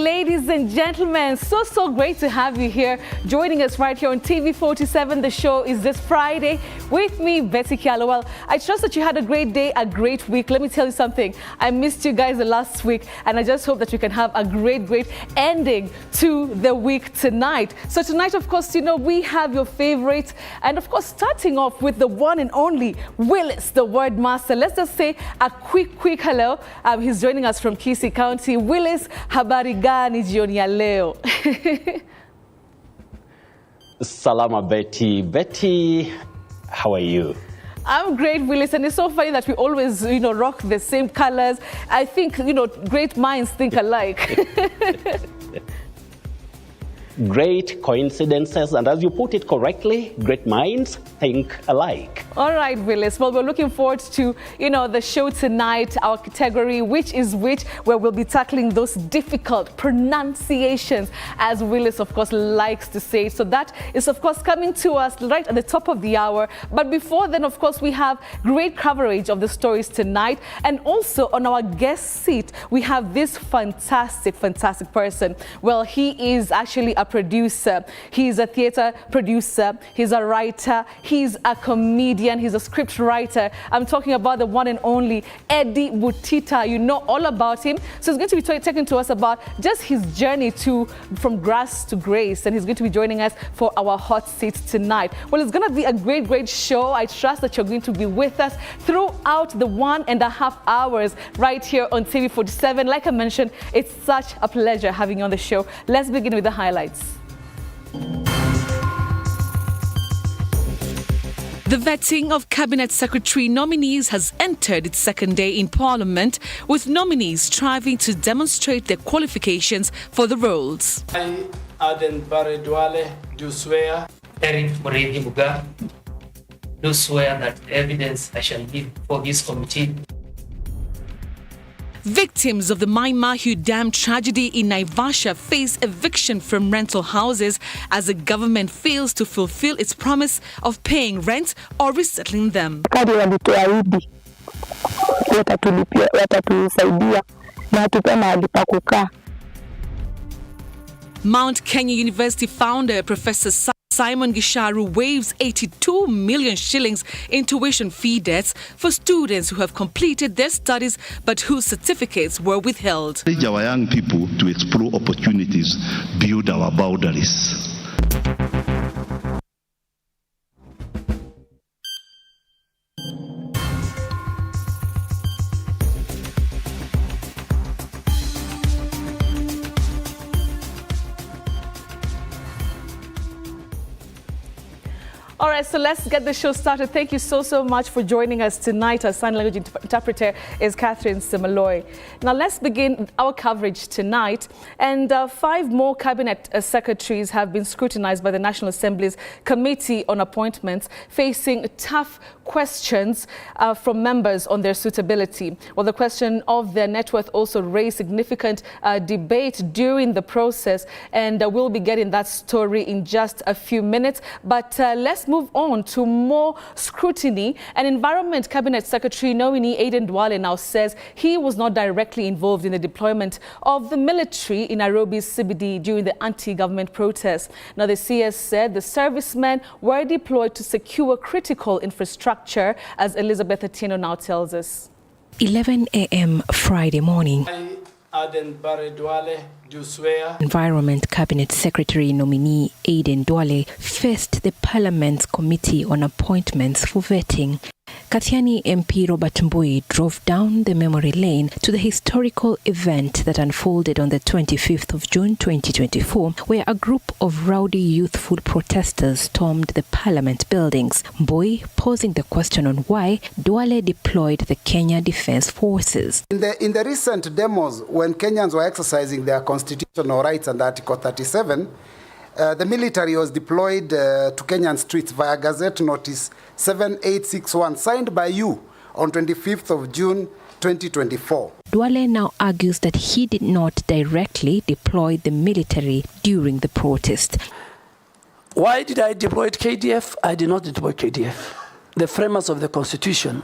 ladies and gentlemen. So great to have you here, joining us right here on TV47. The show is this Friday with me, Betty Kialo. Well, I trust that you had a great day, a great week. Let me tell you something. I missed you guys the last week, and I just hope that you can have a great ending to the week tonight. So tonight, of course, you know, we have your favorite, and of course, starting off with the one and only Willis, the word master. Let's just say a quick hello. He's joining us from Kisii County. Willis, habari gani jioni ya leo? Salama Betty. Betty, how are you? I'm great, Willis, and it's so funny that we always, you know, rock the same colors. I think, you know, great minds think alike. Great coincidences, and as you put it correctly, great minds think alike. All right, Willis. Well, we're looking forward to, you know, the show tonight, our category, Which is Which, where we'll be tackling those difficult pronunciations, as Willis, of course, likes to say. So that is, of course, coming to us right at the top of the hour. But before then, of course, we have great coverage of the stories tonight. And also on our guest seat, we have this fantastic person. Well, he is actually a producer. He's a theater producer. He's a writer. He's a comedian. He's a script writer. I'm talking about the one and only Eddie Butita. You know all about him. So he's going to be talking to us about just his journey from grass to grace. And he's going to be joining us for our hot seat tonight. Well, it's going to be a great show. I trust that you're going to be with us throughout the 1.5 hours right here on TV47. Like I mentioned, it's such a pleasure having you on the show. Let's begin with the highlights. The vetting of Cabinet Secretary nominees has entered its second day in Parliament, with nominees striving to demonstrate their qualifications for the roles. I, Aiden Duale, do swear. Eric Muredi Muga, do swear that the evidence I shall give for this committee. Victims of the Mai Mahiu Dam tragedy in Naivasha face eviction from rental houses as the government fails to fulfill its promise of paying rent or resettling them. Mount Kenya University founder Professor Simon Gisharu waives 82 million shillings in tuition fee debts for students who have completed their studies but whose certificates were withheld. Encourage our young people to explore opportunities, build our boundaries. All right, so let's get the show started. Thank you so much for joining us tonight. Our sign language interpreter is Catherine Simaloy. Now let's begin our coverage tonight. And 5 more cabinet secretaries have been scrutinized by the National Assembly's Committee on Appointments, facing tough questions from members on their suitability. Well, the question of their net worth also raised significant debate during the process, and we'll be getting that story in just a few minutes. But let's move on to more scrutiny. An Environment Cabinet Secretary nominee Aiden Duale now says he was not directly involved in the deployment of the military in Nairobi's CBD during the anti-government protests. Now, the CS said the servicemen were deployed to secure critical infrastructure, as Elizabeth Atieno now tells us. 11 a.m. Friday morning. I, Aiden Duale, do swear. Environment Cabinet Secretary nominee Aiden Duale faced the Parliament's Committee on Appointments for vetting. Kathiani MP Robert Mbui drove down the memory lane to the historical event that unfolded on the 25th of June 2024, where a group of rowdy youthful protesters stormed the Parliament buildings. Mbui posing the question on why Duale deployed the Kenya Defence Forces. In the recent demos, when Kenyans were exercising their constitutional rights under Article 37, the military was deployed to Kenyan streets via Gazette Notice 7861, signed by you on 25th of June 2024. Duale now argues that he did not directly deploy the military during the protest. Why did I deploy KDF? I did not deploy KDF. The framers of the Constitution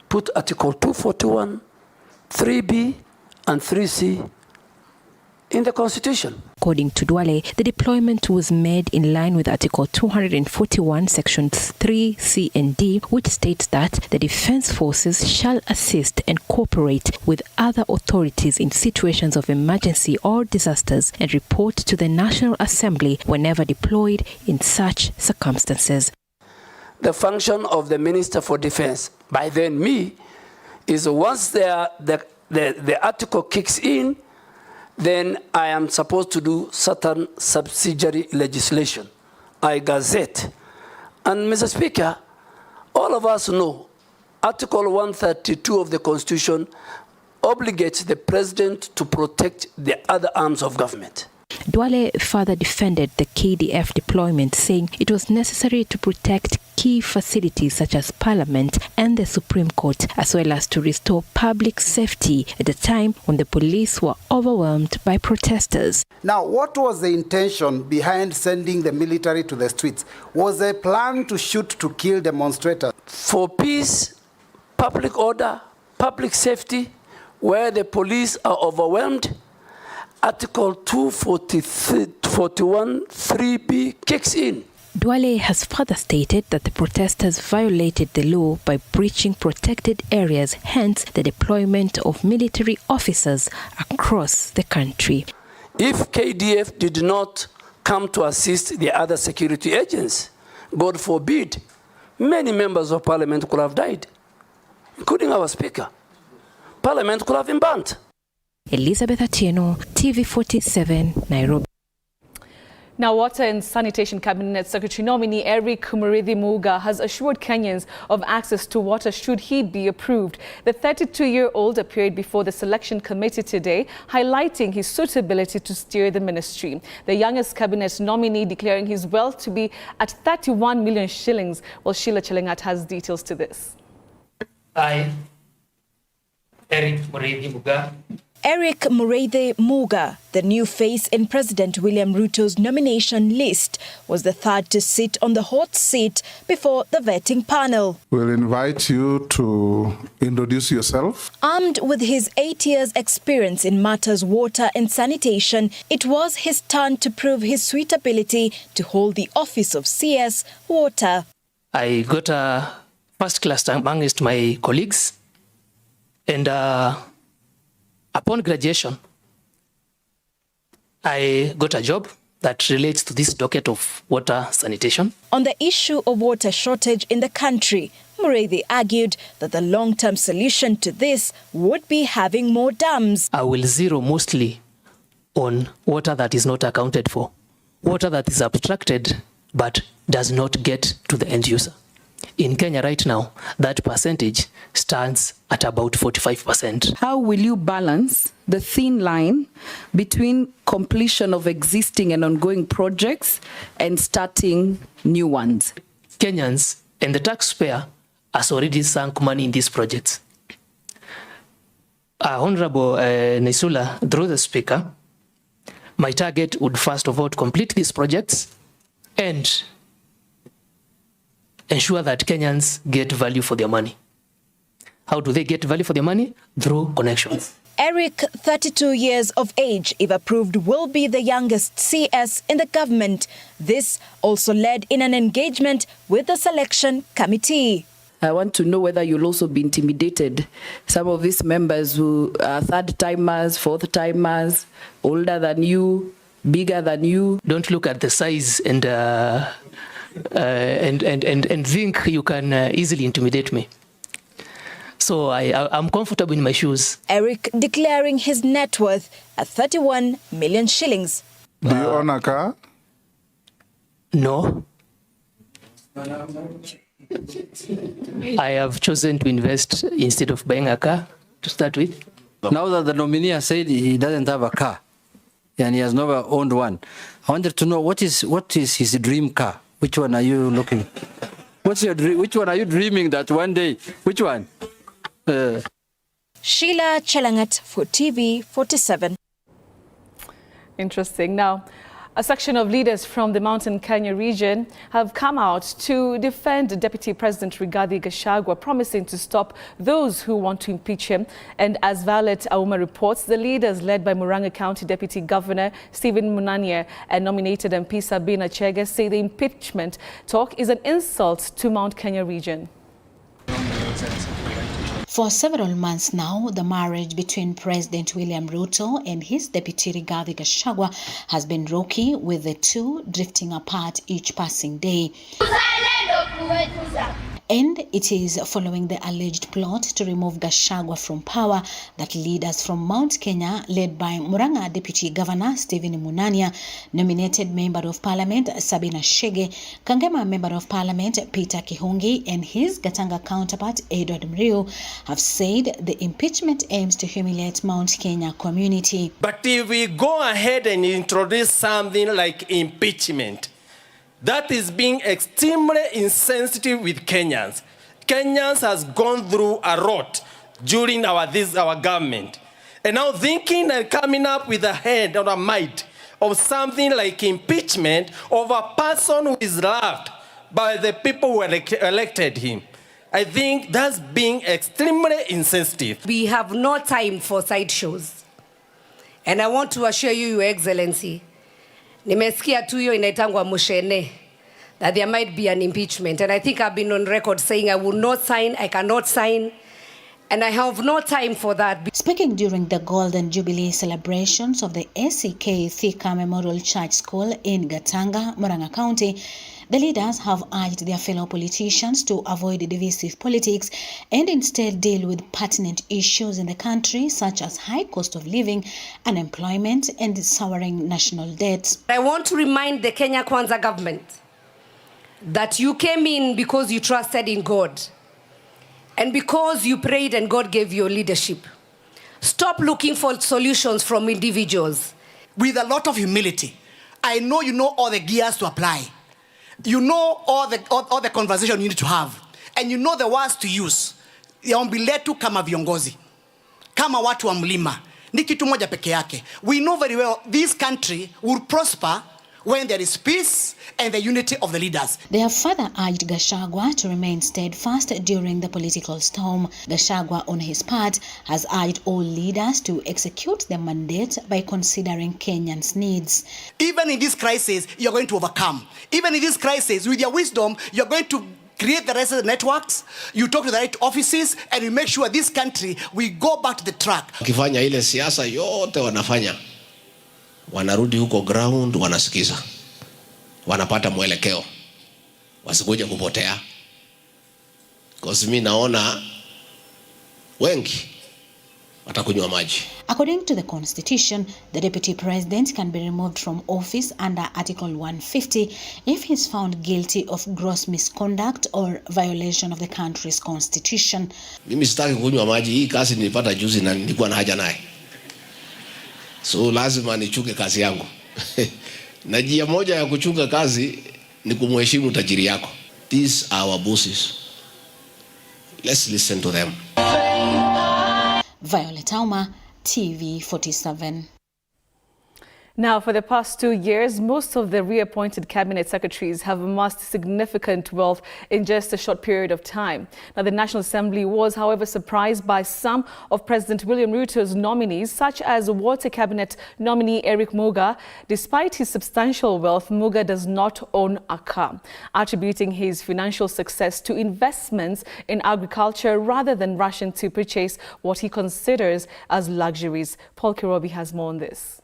put Article 241, 3B, and 3C in the Constitution. According to Duale, the deployment was made in line with Article 241, Sections 3, C and D, which states that the defense forces shall assist and cooperate with other authorities in situations of emergency or disasters and report to the National Assembly whenever deployed in such circumstances. The function of the Minister for Defense, by then me, is once the article kicks in, then I am supposed to do certain subsidiary legislation. I gazette. And Mr. Speaker, all of us know Article 132 of the Constitution obligates the President to protect the other arms of government. Duale further defended the KDF deployment, saying it was necessary to protect key facilities such as Parliament and the Supreme Court, as well as to restore public safety at a time when the police were overwhelmed by protesters. Now, what was the intention behind sending the military to the streets? Was a plan to shoot to kill demonstrators? For peace, public order, public safety, where the police are overwhelmed, Article 241 3B kicks in. Duale has further stated that the protesters violated the law by breaching protected areas, hence the deployment of military officers across the country. If KDF did not come to assist the other security agents, God forbid, many members of Parliament could have died, including our Speaker. Parliament could have been burnt. Elizabeth Atieno, TV47, Nairobi. Now, Water and Sanitation Cabinet Secretary nominee Eric Mureithi has assured Kenyans of access to water should he be approved. The 32-year-old appeared before the selection committee today, highlighting his suitability to steer the ministry. The youngest cabinet nominee declaring his wealth to be at 31 million shillings. Well, Sheila Chelengat has details to this. I, Eric Mureithi Muga. Eric Mureithi Muga, the new face in President William Ruto's nomination list, was the third to sit on the hot seat before the vetting panel. We'll invite you to introduce yourself. Armed with his 8 years' experience in matters water and sanitation, it was his turn to prove his suitability to hold the office of CS Water. I got a first class amongst my colleagues, and upon graduation, I got a job that relates to this docket of water sanitation. On the issue of water shortage in the country, Mureithi argued that the long-term solution to this would be having more dams. I will zero mostly on water that is not accounted for, water that is abstracted but does not get to the end user. In Kenya right now, that percentage stands at about 45%. How will you balance the thin line between completion of existing and ongoing projects and starting new ones? Kenyans and the taxpayer has already sunk money in these projects. Honorable Nisula, through the Speaker, my target would first of all complete these projects and ensure that Kenyans get value for their money. How do they get value for their money? Through connections. Eric, 32 years of age, if approved, will be the youngest CS in the government. This also led in an engagement with the selection committee. I want to know whether you'll also be intimidated. Some of these members who are third-timers, fourth-timers, older than you, bigger than you. Don't look at the size and think you can easily intimidate me. So I'm comfortable in my shoes. Eric declaring his net worth at 31 million shillings. Do you own a car? No. I have chosen to invest instead of buying a car to start with. Now that the nominee has said he doesn't have a car and he has never owned one, I wanted to know what is his dream car? Which one are you looking? What's your dream? Which one are you dreaming that one day? Which one? Sheila Chelangat for TV47. Interesting. Now, A section of leaders from the Mountain Kenya region have come out to defend Deputy President Rigathi Gachagua, promising to stop those who want to impeach him. And as Violet Auma reports, the leaders led by Murang'a County Deputy Governor Stephen Munania and nominated MP Sabina Chege say the impeachment talk is an insult to Mount Kenya region. For several months now, the marriage between President William Ruto and his deputy Rigathi Gachagua has been rocky, with the two drifting apart each passing day. And it is following the alleged plot to remove Gachagua from power that leaders from Mount Kenya, led by Murang'a Deputy Governor Stephen Munania, nominated Member of Parliament Sabina Chege, Kangema Member of Parliament Peter Kihungi, and his Gatanga counterpart Edward Mriu have said the impeachment aims to humiliate Mount Kenya community. But if we go ahead and introduce something like impeachment, that is being extremely insensitive with Kenyans. Kenyans has gone through a lot during our government. And now thinking and coming up with a head or a might of something like impeachment of a person who is loved by the people who elected him, I think that's being extremely insensitive. We have no time for sideshows. And I want to assure you, Your Excellency, nimesikia tu hiyo inaitangwa mushene, that there might be an impeachment. And I think I've been on record saying I will not sign, I cannot sign, and I have no time for that. Speaking during the Golden Jubilee celebrations of the SEK Thika Memorial Church School in Gatanga, Murang'a County, the leaders have urged their fellow politicians to avoid divisive politics and instead deal with pertinent issues in the country, such as high cost of living, unemployment, and soaring national debt. I want to remind the Kenya Kwanza government that you came in because you trusted in God and because you prayed and God gave you leadership. Stop looking for solutions from individuals. With a lot of humility, I know you know all the gears to apply. You know all the conversation you need to have, and you know the words to use. Yaombi letu kama viongozi, kama watu wa mlima, ni kitu moja peke yake. We know very well this country will prosper when there is peace and the unity of the leaders. They have further urged Gachagua to remain steadfast during the political storm. Gachagua, on his part, has urged all leaders to execute the mandate by considering Kenyans' needs. Even in this crisis, you're going to overcome. Even in this crisis, with your wisdom, you're going to create the rest of the networks, you talk to the right offices, and you make sure this country, we go back to the track. Wakifanya ile siasa yote wanafanya, wanarudi huko ground, wanasikiza, wanapata mwelekeo, wasikuje kupotea. Because mimi naona wengi watakunywa maji. According to the Constitution, the Deputy President can be removed from office under Article 150 if he is found guilty of gross misconduct or violation of the country's Constitution. Mimi sitaki kunywa maji, hii kazi nilipata juzi na nilikuwa na haja naye. So lazima nichunge kazi yangu. Na njia moja ya kuchunga kazi ni kumheshimu tajiri yako. These are our bosses. Let's listen to them. Violet Auma, TV 47. Now, for the past 2 years, most of the reappointed cabinet secretaries have amassed significant wealth in just a short period of time. Now, the National Assembly was, however, surprised by some of President William Ruto's nominees, such as Water Cabinet nominee Eric Muga. Despite his substantial wealth, Muga does not own a car, attributing his financial success to investments in agriculture rather than rushing to purchase what he considers as luxuries. Paul Kirobi has more on this.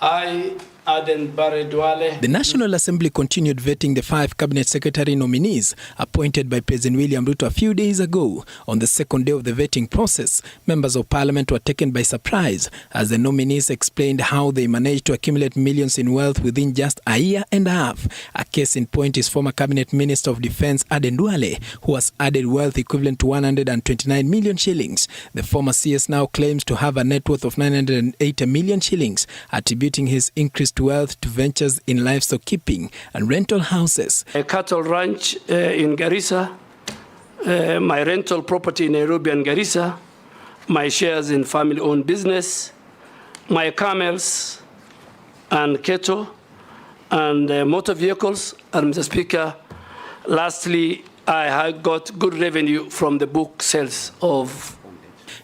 I, Aiden, Duale. The National Assembly continued vetting the 5 cabinet secretary nominees appointed by President William Ruto a few days ago. On the second day of the vetting process, members of parliament were taken by surprise as the nominees explained how they managed to accumulate millions in wealth within just a year and a half. A case in point is former cabinet minister of defense Aiden Duale, who has added wealth equivalent to 129 million shillings. The former CS now claims to have a net worth of 980 million shillings, attributing his increased wealth to ventures in livestock keeping and rental houses. A cattle ranch in Garissa, my rental property in Nairobi and Garissa, my shares in family-owned business, my camels and cattle, and motor vehicles. And Mr. Speaker, lastly, I have got good revenue from the book sales of.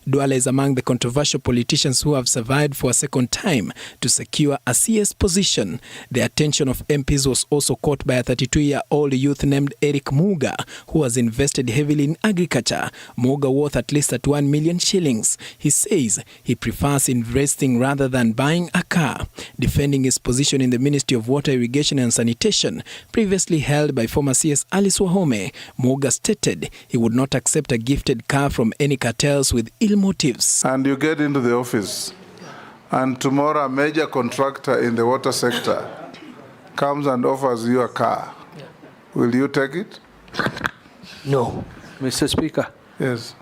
Duale is among the controversial politicians who have survived for a second time to secure a CS position. The attention of MPs was also caught by a 32-year-old youth named Eric Muga, who has invested heavily in agriculture. Muga worth at least 1 million shillings. He says he prefers investing rather than buying a car. Defending his position in the Ministry of Water, Irrigation and Sanitation, previously held by former CS Alice Wahome, Muga stated he would not accept a gifted car from any cartels with ill motives. And you get into the office, and tomorrow a major contractor in the water sector comes and offers you a car. Will you take it? No. Mr. Speaker. Yes.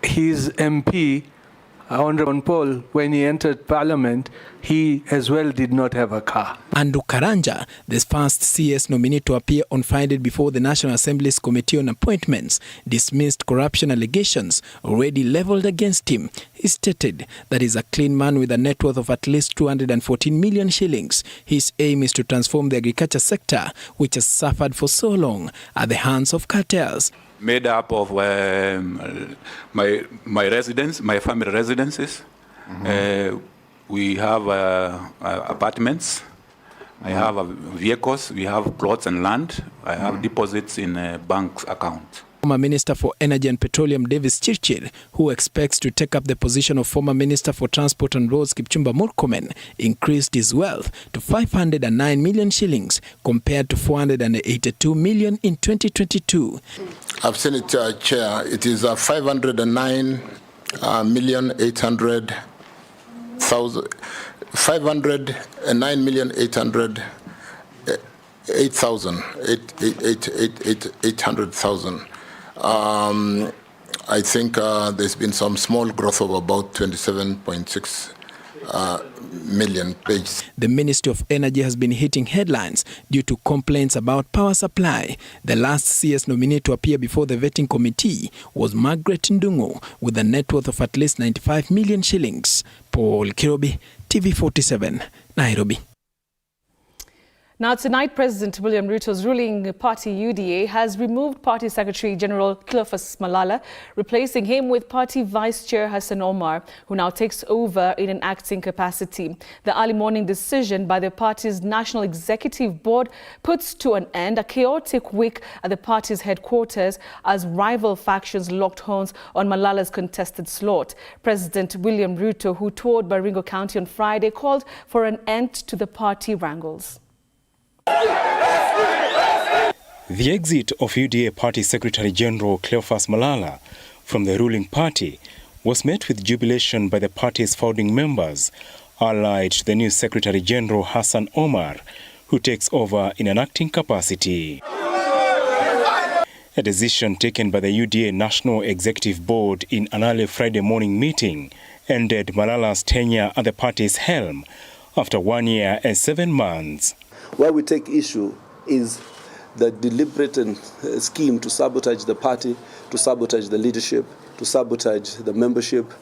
His MP, Honorable Paul, when he entered Parliament, he as well did not have a car. Andrew Karanja, the first CS nominee to appear on Friday before the National Assembly's Committee on Appointments, dismissed corruption allegations already leveled against him. He stated that he's a clean man with a net worth of at least 214 million shillings. His aim is to transform the agriculture sector, which has suffered for so long at the hands of cartels. Made up of my residence, my family residences. We have apartments. I have vehicles. We have plots and land. I have deposits in a bank account. Former Minister for Energy and Petroleum Davis Chirchir, who expects to take up the position of former Minister for Transport and Roads Kipchumba Murkomen, increased his wealth to 509 million shillings compared to 482 million in 2022. I've seen it, Chair. It is 509,800,000. I think there's been some small growth of about 27.6 million pages. The Ministry of Energy has been hitting headlines due to complaints about power supply. The last CS nominee to appear before the vetting committee was Margaret Ndungu with a net worth of at least 95 million shillings. Paul Kirobi, TV47, Nairobi. Now tonight, President William Ruto's ruling party UDA has removed Party Secretary General Cleophas Malala, replacing him with Party Vice Chair Hassan Omar, who now takes over in an acting capacity. The early morning decision by the party's National Executive Board puts to an end a chaotic week at the party's headquarters as rival factions locked horns on Malala's contested slot. President William Ruto, who toured Baringo County on Friday, called for an end to the party wrangles. The exit of UDA Party Secretary General Cleophas Malala from the ruling party was met with jubilation by the party's founding members, allied to the new Secretary General Hassan Omar, who takes over in an acting capacity. A decision taken by the UDA National Executive Board in an early Friday morning meeting ended Malala's tenure at the party's helm after 1 year and 7 months. Where we take issue is the deliberate scheme to sabotage the party, to sabotage the leadership, to sabotage the membership,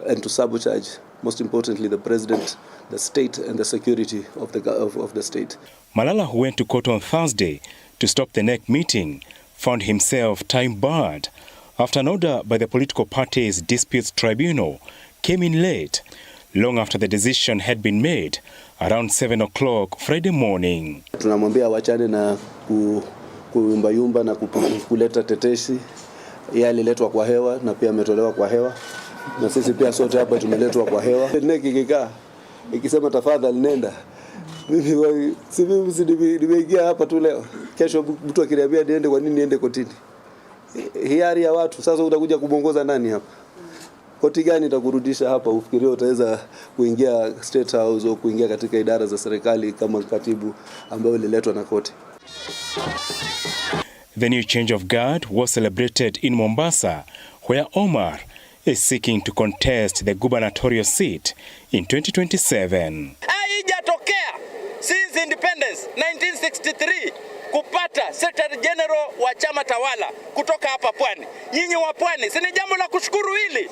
and to sabotage, most importantly, the president, the state, and the security of the state. Malala, who went to court on Thursday to stop the NEC meeting, found himself time-barred after an order by the political party's disputes tribunal came in late, long after the decision had been made, around 7 o'clock Friday morning. Tunamwambia wachane na kuyumbayumba na kuleta tetesi. Yeye aliletwa kwa hewa na pia ametolewa kwa hewa. Na sisi pia sote hapa tumeletwa kwa hewa. NEC ikikaa ikisema tafadhali nenda. Mimi nimeingia hapa tu leo. Kesho mtu akiniambia niende, kwa nini niende kotini? Hiari ya watu. Sasa utakuja kumongoza nani hapa? Koti gani itakurudisha hapa? Ufikirie utaweza kuingia State House au kuingia katika idara za serikali kama katibu ambaye uliletwa na koti? The new change of guard was celebrated in Mombasa, where Omar is seeking to contest the gubernatorial seat in 2027. Haijatokea since independence 1963 kupata Secretary General wa chama tawala kutoka hapa Pwani. Nyinyi wa Pwani, si ni jambo la kushukuru hili?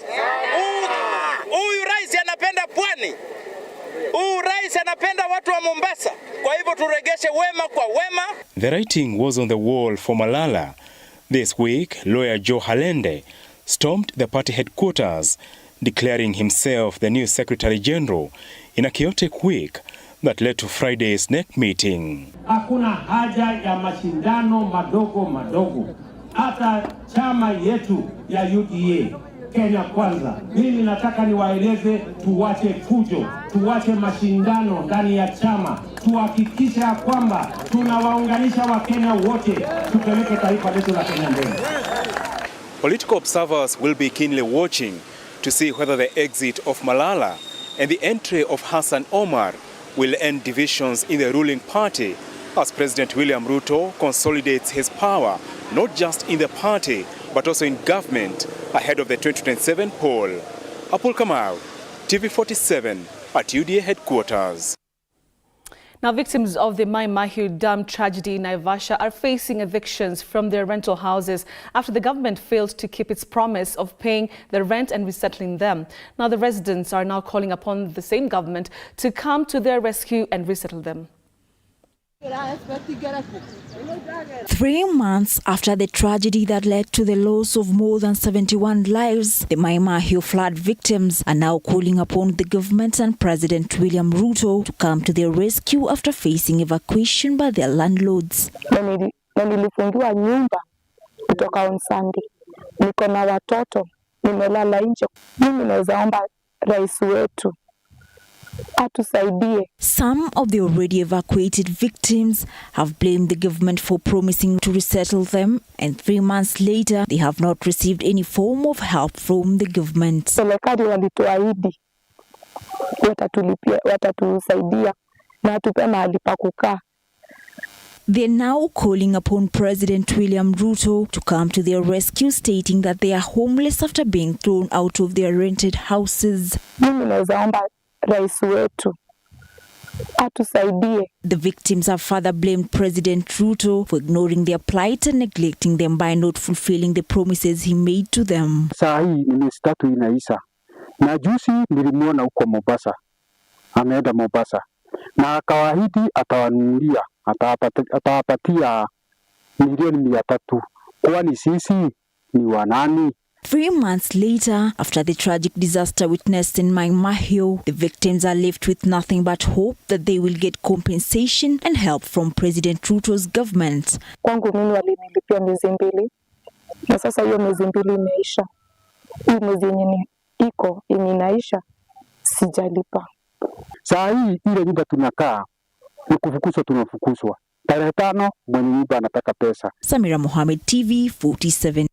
Huyu rais anapenda Pwani. Rais anapenda watu wa Mombasa. Kwa hivyo turegeshe wema kwa wema. The writing was on the wall for Malala. This week, lawyer Joe Halende stormed the party headquarters, declaring himself the new Secretary General in a chaotic week that led to Friday's NEC meeting. Hakuna haja ya mashindano madogo. Hata chama yetu ya UDA, Kenya Kwanza, mimi nataka niwaeleze tuwache fujo, tuwache mashindano ndani ya chama, tuhakikishe kwamba tunawaunganisha Wakenya wote, tupeleke taifa letu la Kenya mbele. Political observers will be keenly watching to see whether the exit of Malala and the entry of Hassan Omar will end divisions in the ruling party as President William Ruto consolidates his power not just in the party but also in government ahead of the 2027 poll. Apul Kamau, TV47 at UDA headquarters. Now, victims of the Mai Mahiu Dam tragedy in Naivasha are facing evictions from their rental houses after the government failed to keep its promise of paying the rent and resettling them. Now, the residents are now calling upon the same government to come to their rescue and resettle them. 3 months after the tragedy that led to the loss of more than 71 lives, the Mai Mahiu flood victims are now calling upon the government and President William Ruto to come to their rescue after facing evacuation by their landlords. Nilifungiwa nyumba kutoka on Sunday. Niko na watoto, nimelala nje. Mimi naweza omba rais wetu atusaidie. Some of the already evacuated victims have blamed the government for promising to resettle them, and 3 months later they have not received any form of help from the government. Serikali walituahidi watatusaidia na tupe mahali pa kukaa. They're now calling upon President William Ruto to come to their rescue, stating that they are homeless after being thrown out of their rented houses. Mimi naweza omba rais wetu atusaidie. The victims have further blamed President Ruto for ignoring their plight and neglecting them by not fulfilling the promises he made to them. Saa hii ni miezi 3 inaisha. Na juzi nilimuona huko Mombasa. Ameenda Mombasa. Na akawaahidi atawanunulia, atawapatia milioni 300. Kwani sisi ni wanani? 3 months later, after the tragic disaster witnessed in Mai Mahiu, the victims are left with nothing but hope that they will get compensation and help from President Ruto's government. Kwangu mimi walinilipia miezi 2 na sasa hiyo miezi 2 imeisha. Hii miezi yenye iko inaisha sijalipa. Saa hii ile nyumba tunakaa ni kufukuzwa, tunafukuzwa. Tarehe 5 mwenye nyumba anataka pesa. Samira Mohamed, TV47.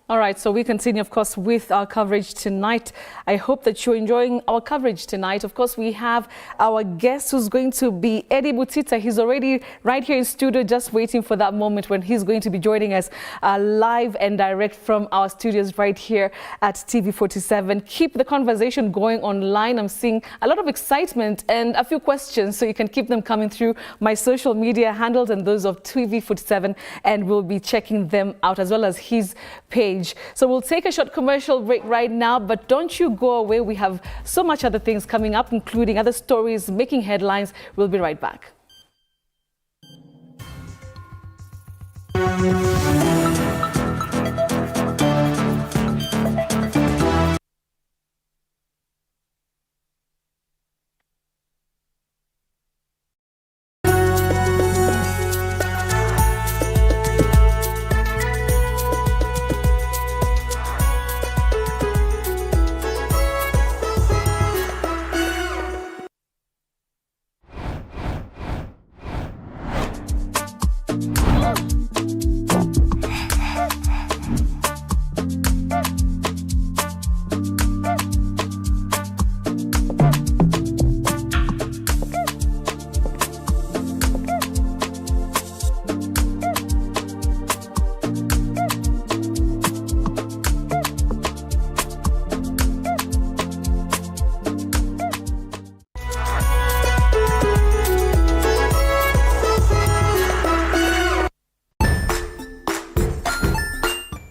All right, so we continue, of course, with our coverage tonight. I hope that you're enjoying our coverage tonight. Of course, we have our guest who's going to be Eddie Butita. He's already right here in studio, just waiting for that moment when he's going to be joining us live and direct from our studios right here at TV47. Keep the conversation going online. I'm seeing a lot of excitement and a few questions, so you can keep them coming through my social media handles and those of TV47, and we'll be checking them out as well as his page. So we'll take a short commercial break right now, but don't you go away. We have so much other things coming up, including other stories making headlines. We'll be right back.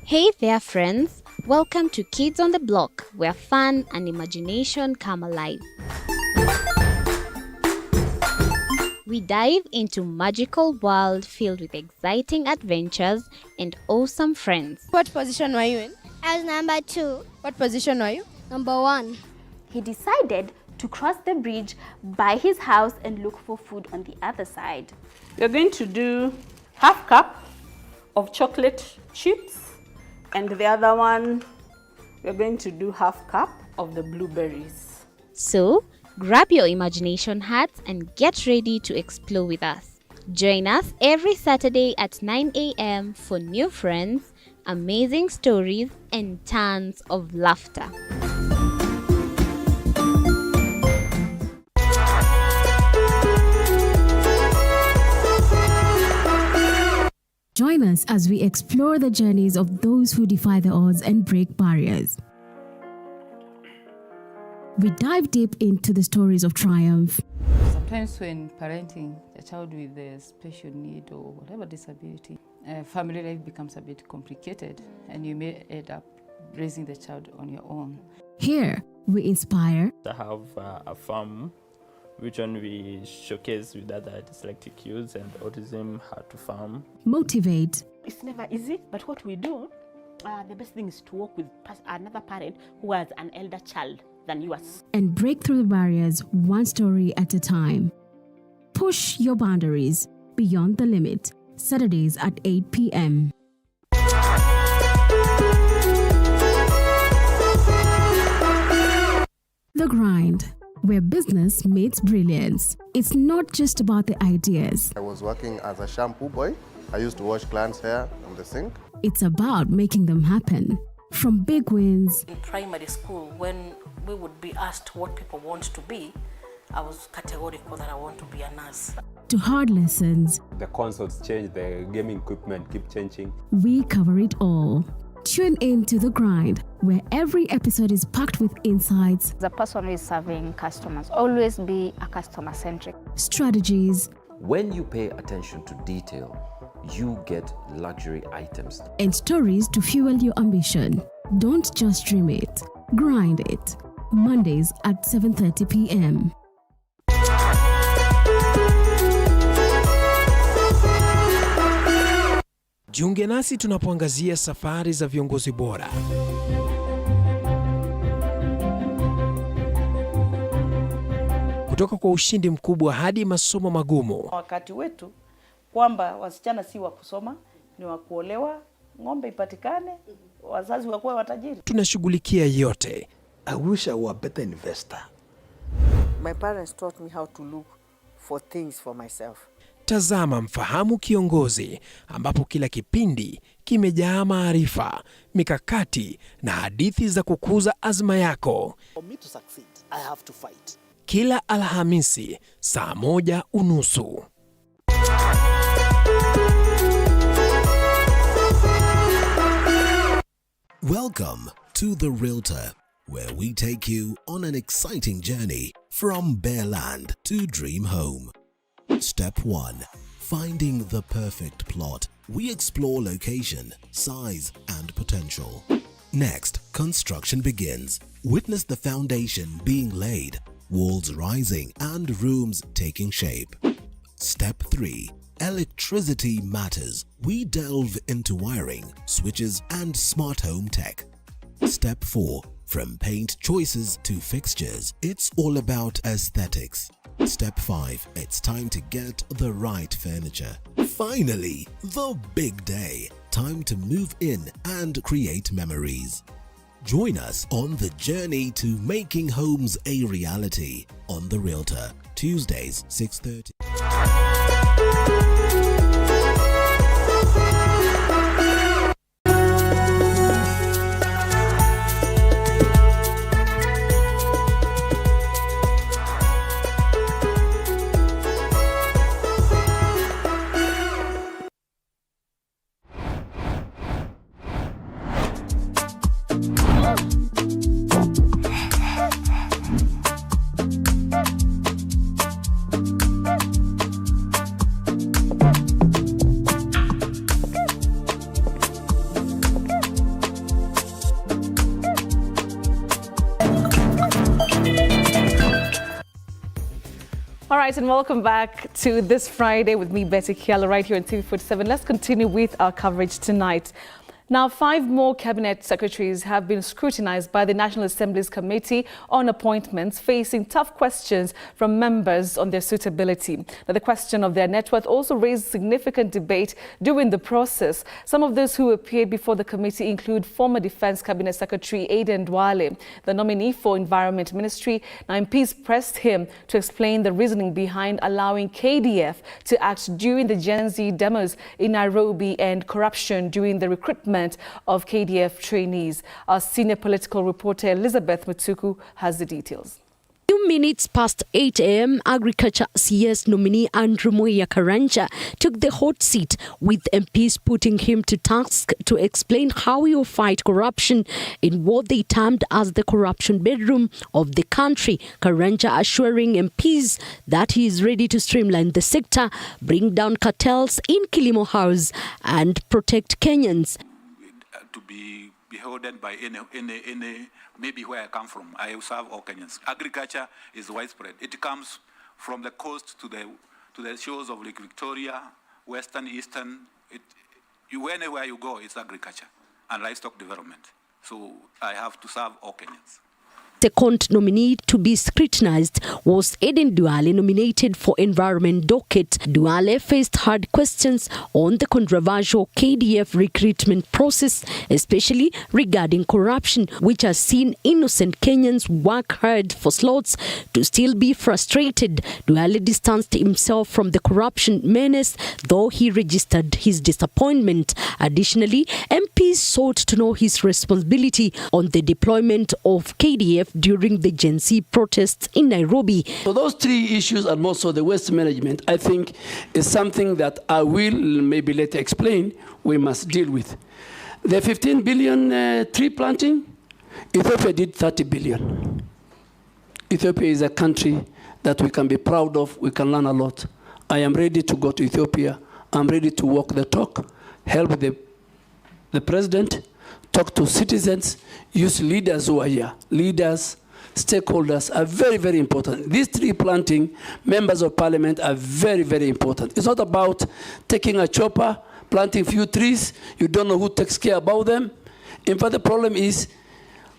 Hey there friends, Welcome to Kids on the Block, where fun and imagination come alive. We dive into magical world filled with exciting adventures and awesome friends. What position were you in? I was number 2. What position were you? Number 1. He decided to cross the bridge by his house and look for food on the other side. We're going to do half cup of chocolate chips, and the other one, we're going to do half cup of the blueberries. So, grab your imagination hats and get ready to explore with us. Join us every Saturday at 9 a.m. for new friends, amazing stories, and tons of laughter. Join us as we explore the journeys of those who defy the odds and break barriers. We dive deep into the stories of triumph. Sometimes when parenting a child with a special need or whatever disability, family life becomes a bit complicated and you may end up raising the child on your own. Here, we inspire. I have a farm which one we showcase with other dyslexic youths and autism how to farm. Motivate. It's never easy, but what we do, the best thing is to work with another parent who has an elder child than yours. And break through the barriers one story at a time. Push your boundaries beyond the limit. Saturdays at 8 p.m. The Grind, where business meets brilliance. It's not just about the ideas. I was working as a shampoo boy. I used to wash clients' hair on the sink. It's about making them happen. From big wins. In primary school, when we would be asked what people want to be, I was categorical that I want to be a nurse. To hard lessons. The consoles change, the gaming equipment keep changing. We cover it all. Tune in to The Grind, where every episode is packed with insights. The person who is serving customers, always be a customer-centric. Strategies. When you pay attention to detail, you get luxury items. And stories to fuel your ambition. Don't just dream it, grind it. Mondays at 7:30 p.m. Jiunge nasi tunapoangazia safari za viongozi bora. Kutoka kwa ushindi mkubwa hadi masomo magumu. Wakati wetu kwamba wasichana si wa kusoma, ni wa kuolewa, ng'ombe ipatikane, wazazi wakuwe watajiri. Tunashughulikia yote. I wish I were a better investor. My parents taught me how to look for things for myself. Tazama Mfahamu Kiongozi, ambapo kila kipindi kimejaa maarifa, mikakati na hadithi za kukuza azma yako. For me to succeed, I have to fight. Kila Alhamisi saa 1:30. Welcome to The Realtor, where we take you on an exciting journey from bare land to dream home. Step 1. Finding the perfect plot. We explore location, size, and potential. Next, construction begins. Witness the foundation being laid, walls rising, and rooms taking shape. Step 3. Electricity matters. We delve into wiring, switches, and smart home tech. Step 4. From paint choices to fixtures, it's all about aesthetics. Step 5. It's time to get the right furniture. Finally, the big day. Time to move in and create memories. Join us on the journey to making homes a reality on The Realtor, Tuesdays 6:30. right, and welcome back to This Friday with me, Betty Kiala, right here on TV47. Let's continue with our coverage tonight. Now, 5 more cabinet secretaries have been scrutinized by the National Assembly's Committee on Appointments, facing tough questions from members on their suitability. Now, the question of their net worth also raised significant debate during the process. Some of those who appeared before the committee include former Defense Cabinet Secretary Aiden Duale, the nominee for Environment Ministry. Now, MPs pressed him to explain the reasoning behind allowing KDF to act during the Gen Z demos in Nairobi and corruption during the recruitment of KDF trainees. Our senior political reporter Elizabeth Mutuku has the details. 2 minutes past 8 a.m., Agriculture CS nominee Andrew Moya Karanja took the hot seat, with MPs putting him to task to explain how he will fight corruption in what they termed as the corruption bedroom of the country. Karanja assuring MPs that he is ready to streamline the sector, bring down cartels in Kilimo House and protect Kenyans. To be beholden by any maybe where I come from. I serve all Kenyans. Agriculture is widespread. It comes from the coast to the shores of Lake Victoria, western, eastern. Anywhere you go, it's agriculture and livestock development. So I have to serve all Kenyans. Second nominee to be scrutinized was Aiden Duale, nominated for Environment Docket. Duale faced hard questions on the controversial KDF recruitment process, especially regarding corruption, which has seen innocent Kenyans work hard for slots to still be frustrated. Duale distanced himself from the corruption menace, though he registered his disappointment. Additionally, MPs sought to know his responsibility on the deployment of KDF during the Gen Z protests in Nairobi. So those 3 issues and also the waste management, I think, is something that I will maybe later explain we must deal with. The 15 billion tree planting, Ethiopia did 30 billion. Ethiopia is a country that we can be proud of, we can learn a lot. I am ready to go to Ethiopia. I'm ready to walk the talk, help the president, talk to citizens, use leaders who are here. Leaders, stakeholders are very, very important. These tree planting, members of parliament are very, very important. It's not about taking a chopper, planting few trees, you don't know who takes care about them. In fact, the problem is,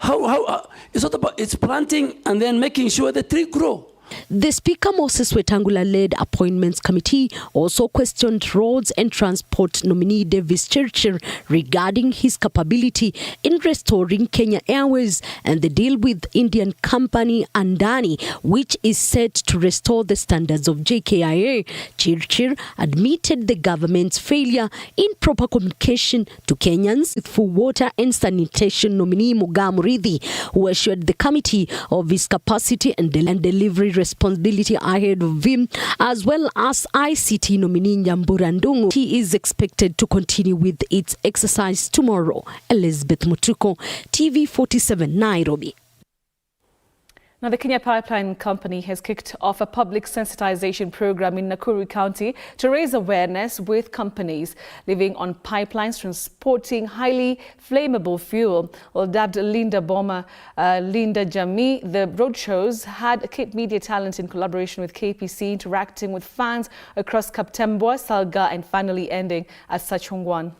it's not about, it's planting and then making sure the tree grow. The Speaker Moses Wetangula-led Appointments Committee also questioned Roads and Transport nominee Davis Churchill regarding his capability in restoring Kenya Airways and the deal with Indian company Andani, which is set to restore the standards of JKIA. Churchill admitted the government's failure in proper communication to Kenyans. For Water and Sanitation nominee Mugamu Rithi, who assured the committee of his capacity and delivery responsibility ahead of him, as well as ICT nominee Nyambura Ndungu. He is expected to continue with its exercise tomorrow. Elizabeth Mutuko, TV47, Nairobi. Now, the Kenya Pipeline Company has kicked off a public sensitization program in Nakuru County to raise awareness with companies living on pipelines transporting highly flammable fuel. Well, dubbed Linda Bomber, Linda Jamii, the roadshows had Cape Media talent in collaboration with KPC interacting with fans across Kaptembwa, Salga, and finally ending at Sachungwan.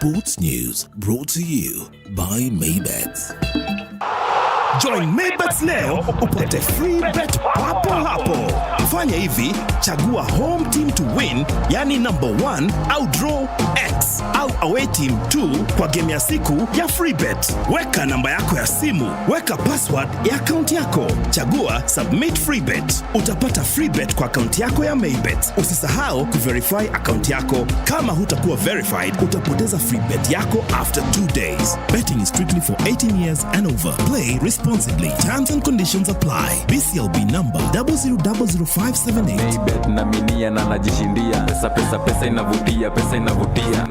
Sports News brought to you by Maybets. Join Maybets leo upate free bet papo hapo. Fanya hivi, chagua home team to win, yani number 1 au draw X au away team 2 kwa game ya siku ya free bet. Weka namba yako ya simu, weka password ya account yako. Chagua submit free bet. Utapata free bet kwa account yako ya Maybets. Usisahau kuverify account yako. Kama hutakuwa verified, utapoteza free bet yako after 2 days. Betting is strictly for 18 years and over. Play responsibly. Terms and conditions apply. BCLB number 0000578. Maybet nominia na najishindia. Pesa inavutia, pesa inavutia.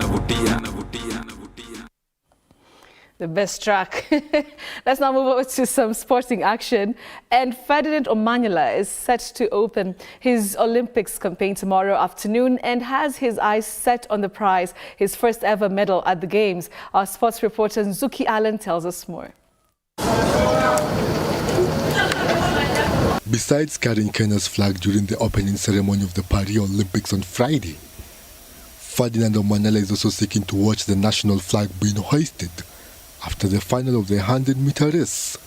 The best track. Let's now move over to some sporting action. And Ferdinand Omanyala is set to open his Olympics campaign tomorrow afternoon and has his eyes set on the prize, his first ever medal at the Games. Our sports reporter Nzuki Allen tells us more. Besides carrying Kenya's flag during the opening ceremony of the Paris Olympics on Friday, Ferdinand Omanyala is also seeking to watch the national flag being hoisted after the final of the 100-meter race.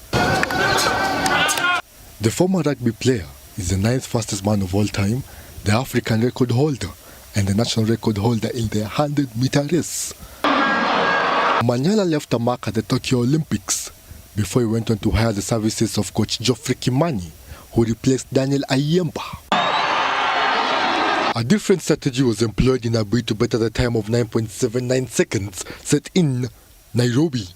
The former rugby player is the 9th fastest man of all time, the African record holder, and the national record holder in the 100-meter race. Omanyala left a mark at the Tokyo Olympics before he went on to hire the services of coach Geoffrey Kimani, who replaced Daniel Ayemba. A different strategy was employed in a bid to better the time of 9.79 seconds set in Nairobi.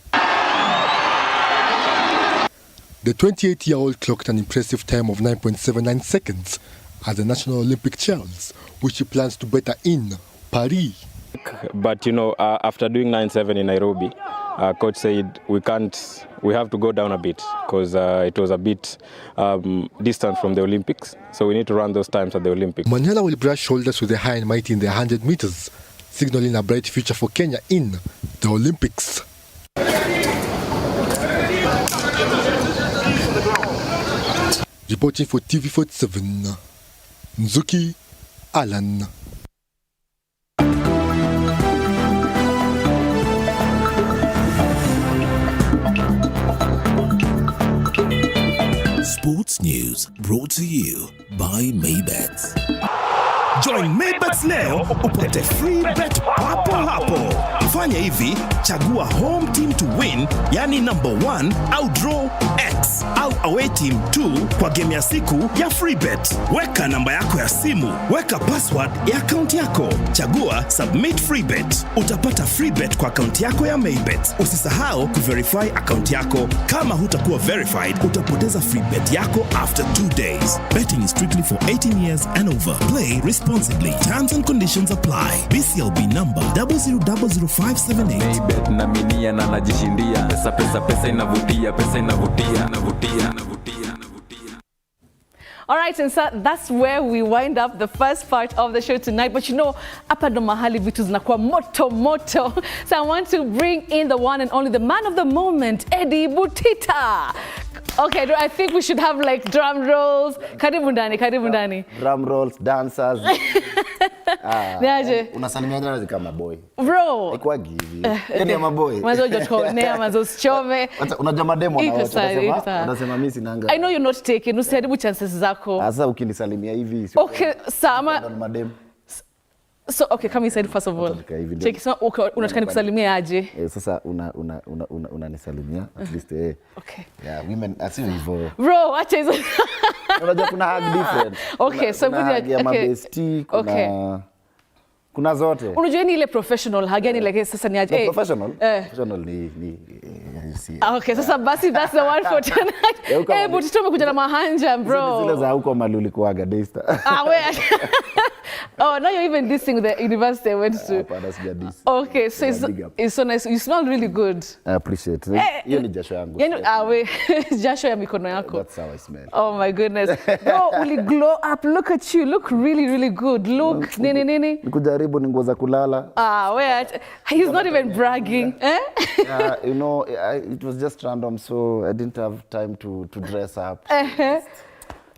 The 28-year-old clocked an impressive time of 9.79 seconds at the National Olympic Trials, which he plans to better in Paris. But you know, after doing 9.7 in Nairobi, coach said we have to go down a bit because it was a bit distant from the Olympics. So we need to run those times at the Olympics. Omanyala will brush shoulders with the high and mighty in the 100 meters, signaling a bright future for Kenya in the Olympics. Reporting for TV47, Nzuki Alan. Sports News brought to you by Maybets. Join Maybets leo upate free bet papo hapo. Fanya hivi, chagua home team to win, yani number 1 au draw X au away team 2 kwa game ya siku ya free bet. Weka namba yako ya simu, weka password ya account yako. Chagua submit free bet. Utapata free bet kwa account yako ya Maybets. Usisahau kuverify account yako. Kama hutakuwa verified, utapoteza free bet yako after 2 days. Betting is strictly for 18 years and over. Play responsibly. Terms and conditions apply. BCLB number 0000578. Maybet nominia na najishindia. Pesa inavutia, pesa inavutia. All right, and so that's where we wind up the first part of the show tonight. But you know, hapa ndo mahali vitu zinakuwa moto. So I want to bring in the one and only, the man of the moment, Eddie Butita. Okay, I think we should have like drum rolls. Karibu ndani. Drum rolls, dancers. Niaje? Unasalimiana kama boy. Bro. Ikuwa givi. Yeye ama boy. Mwanzo jokonea, mwanzo usichome. Unajua mademo na unasema mimi sinanga. I know you're not taking, usiharibu chances zako. Sasa ukinisalimia hivi. Okay, sama. Mademo. So okay, come inside first of all. Check, so unataka nikusalimia aje? Sasa unanisalimia at least Okay. Yeah, women asio hivyo. Bro, acha hizo. Unajua kuna hug different. Okay, so kuna bestie, kuna zote. Unajua ni ile professional hug, yani like sasa ni aje? Professional? Professional ni okay, sasa basi that's the one for tonight. But tumekuja na mahanja, bro. Zile za huko mali ulikuaga Daystar. Wait. Oh, now you're even dissing the university I went to. Okay, so it's so nice. You smell really good. I appreciate it. Hiyo ni jasho yangu. Yani jasho ya mikono yako. That's how I smell. Oh my goodness. Bro, will you glow up? Look at you. Look really good. Look, nini. Nikujaribu ni nguo za kulala. Wait. He's not even bragging. You know, it was just random, so I didn't have time to dress up.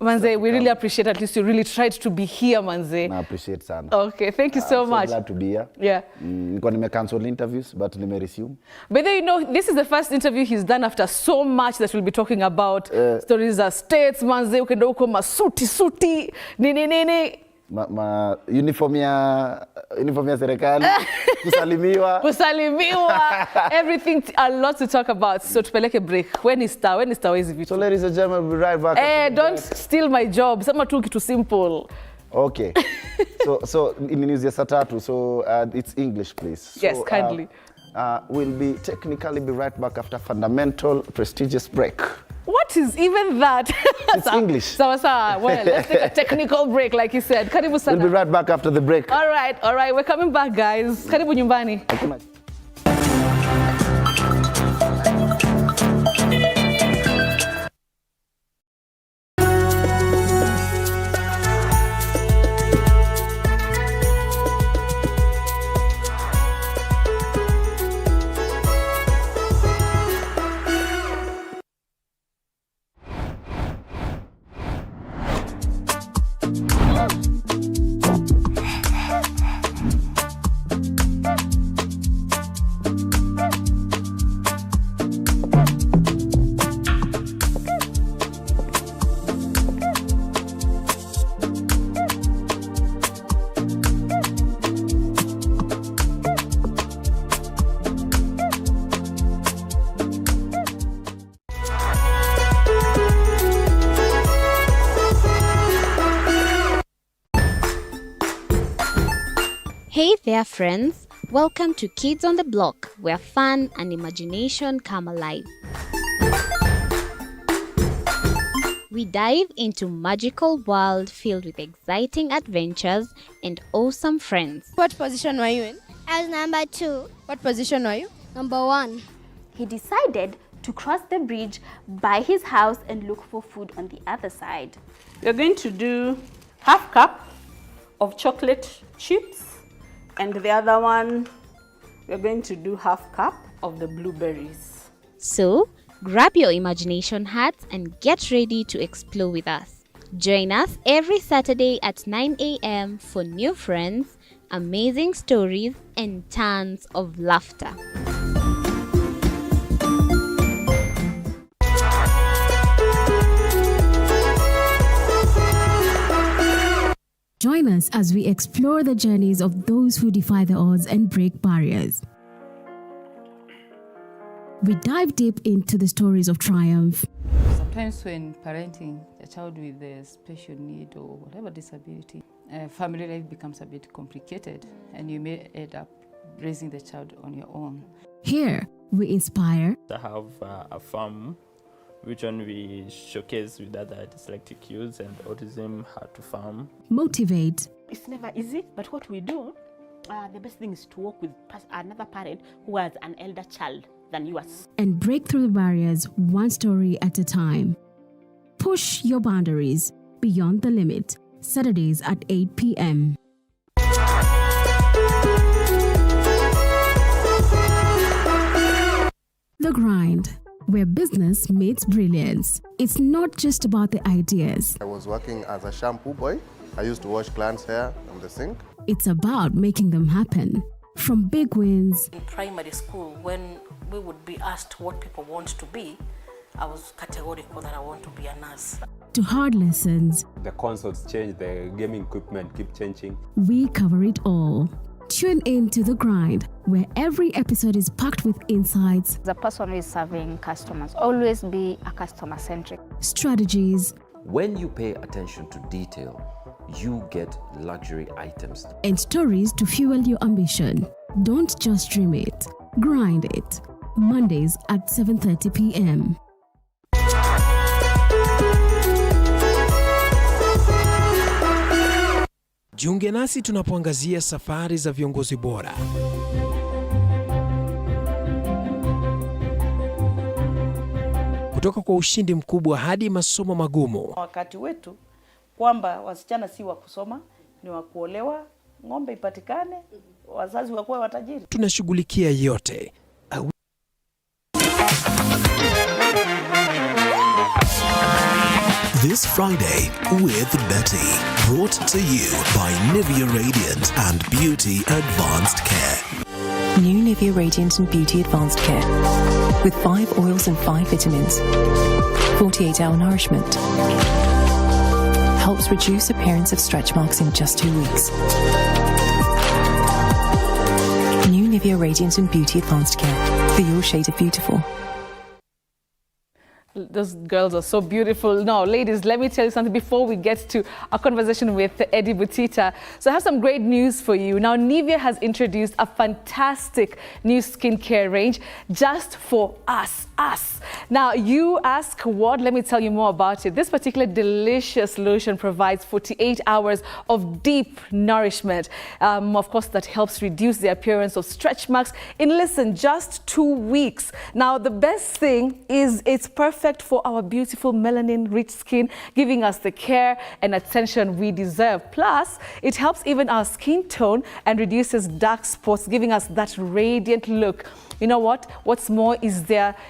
Manze, we really appreciate at least you really tried to be here, Manze. I appreciate sana. Okay, thank you so much. I'm so glad to be here. Yeah. Nilikuwa nime-cancel interviews, but nime-resume. But then, you know, this is the first interview he's done after so much that we'll be talking about stories as states, Manze, ukenda huko masuti, nini. Uniform ya serikali, kusalimiwa, everything, a lot to talk about. So tupeleke break. When is Star hizi vitu? So ladies and gentlemen, we'll be right back. Don't steal my job. Sema tu kitu simple. Okay. so in news ya saa tatu, so it's English, please. Yes, so, kindly. We'll be technically be right back after fundamental prestigious break. What is even that? It's English. Well, let's take a technical break, like you said. Karibu sana. We'll be right back after the break. All right. We're coming back, guys. Karibu nyumbani. Hey there, friends. Welcome to Kids on the Block, where fun and imagination come alive. We dive into magical world filled with exciting adventures and awesome friends. What position were you in? I was number 2. What position were you? Number 1. He decided to cross the bridge by his house and look for food on the other side. We're going to do half cup of chocolate chips, and the other one, we're going to do half cup of the blueberries. So, grab your imagination hats and get ready to explore with us. Join us every Saturday at 9 a.m. for new friends, amazing stories, and tons of laughter. Join us as we explore the journeys of those who defy the odds and break barriers. We dive deep into the stories of triumph. Sometimes when parenting a child with a special need or whatever disability, family life becomes a bit complicated and you may end up raising the child on your own. Here, we inspire. I have a farm which one we showcase with other dyslexic youths and autism how to farm. Motivate. It's never easy, but what we do, the best thing is to work with another parent who has an elder child than yours. And break through the barriers one story at a time. Push your boundaries beyond the limit. Saturdays at 8 p.m. The Grind, where business meets brilliance. It's not just about the ideas. I was working as a shampoo boy. I used to wash clients' hair on the sink. It's about making them happen. From big wins. In primary school, when we would be asked what people want to be, I was categorical that I want to be a nurse. To hard lessons. The consoles change, the gaming equipment keep changing. We cover it all. Tune in to The Grind, where every episode is packed with insights. The person who is serving customers, always be a customer-centric. Strategies. When you pay attention to detail, you get luxury items. And stories to fuel your ambition. Don't just dream it, grind it. Mondays at 7:30 p.m. Jiunge nasi tunapoangazia safari za viongozi bora. Kutoka kwa ushindi mkubwa hadi masomo magumu. Wakati wetu kwamba wasichana si wa kusoma, ni wa kuolewa, ng'ombe ipatikane, wazazi wakuwe watajiri. Tunashughulikia yote. this Friday with Betty. Brought to you by Nivea Radiant and Beauty Advanced Care. New Nivea Radiant and Beauty Advanced Care. With 5 oils and 5 vitamins. 48-hour nourishment. Helps reduce appearance of stretch marks in just 2 weeks. New Nivea Radiant and Beauty Advanced Care. For your shade of beautiful. Those girls are so beautiful. Now, ladies, let me tell you something before we get to our conversation with Eddie Butita. So I have some great news for you. Now, Nivea has introduced a fantastic new skincare range just for us. Now, you ask what? Let me tell you more about it. This particular delicious lotion provides 48 hours of deep nourishment. Of course, that helps reduce the appearance of stretch marks in, listen, just 2 weeks. Now, the best thing is it's perfect for our beautiful melanin-rich skin, giving us the care and attention we deserve. Plus, it helps even our skin tone and reduces dark spots, giving us that radiant look. You know what? What's more is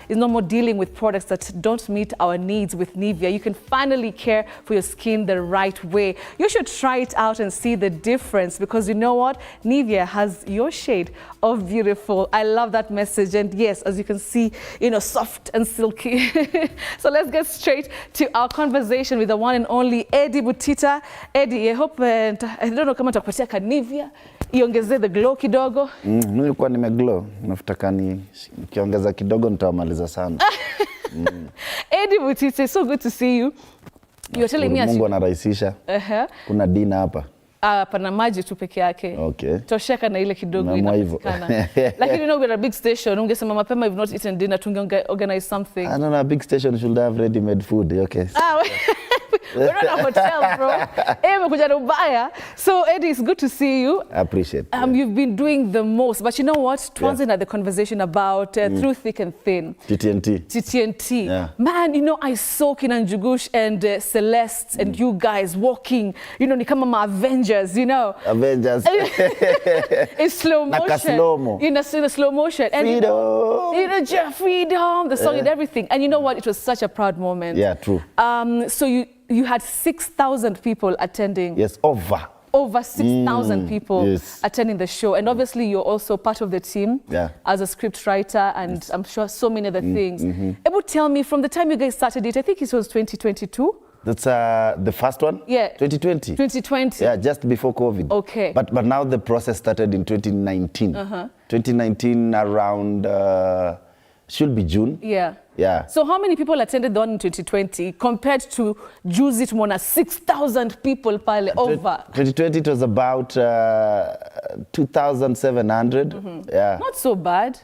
no more dealing with products that don't meet our needs with Nivea. You can finally care for your skin the right way. You should try it out and see the difference, because you know what? Nivea has your shade of beautiful. I love that message. And yes, as you can see, soft and silky. So let's get straight to our conversation with the one and only Eddie Butita. Eddie, I hope, I don't know kama takupatia ka Nivea iongeze the glow kidogo. Nilikuwa nimeglow, nafuta nikiongeza kidogo nitamaliza sana. Eddie Butita, it's so good to see you. You're telling me Mungu anarahisisha. Kuna dina hapa. Pana maji tu peke yake. Okay. Tosheka na ile kidogo inapatikana. Lakini we're a big station. Ungesema mapema you've not eaten dinner, tunge-organize something. I don't know, a big station should have ready-made food. Okay. We're not a hotel, bro. So, Eddie, it's good to see you. I appreciate it. You've been doing the most. But you know what? Twanza had the conversation about Through Thick and Thin. TTNT. Yeah. Man, I saw Kinan Jugush and Celeste and you guys walking. Ni kama ma Avengers, Avengers. In slow motion. Naka slow-mo. In a slow motion. And Freedom. Freedom, the song and everything. And you know what? It was such a proud moment. Yeah, true. So you had 6,000 people attending. Yes, over 6,000 people attending the show. And obviously you're also part of the team as a script writer and I'm sure so many other things. Able tell me, from the time you guys started it, I think it was 2022? That's the first one? Yeah. 2020. 2020. Yeah, just before COVID. Okay. But now the process started in 2019. 2019 around, should be June. Yeah. Yeah. So how many people attended the one in 2020 compared to Juicy Tumona 6,000 people pale over? 2020 it was about 2,700. Yeah. Not so bad.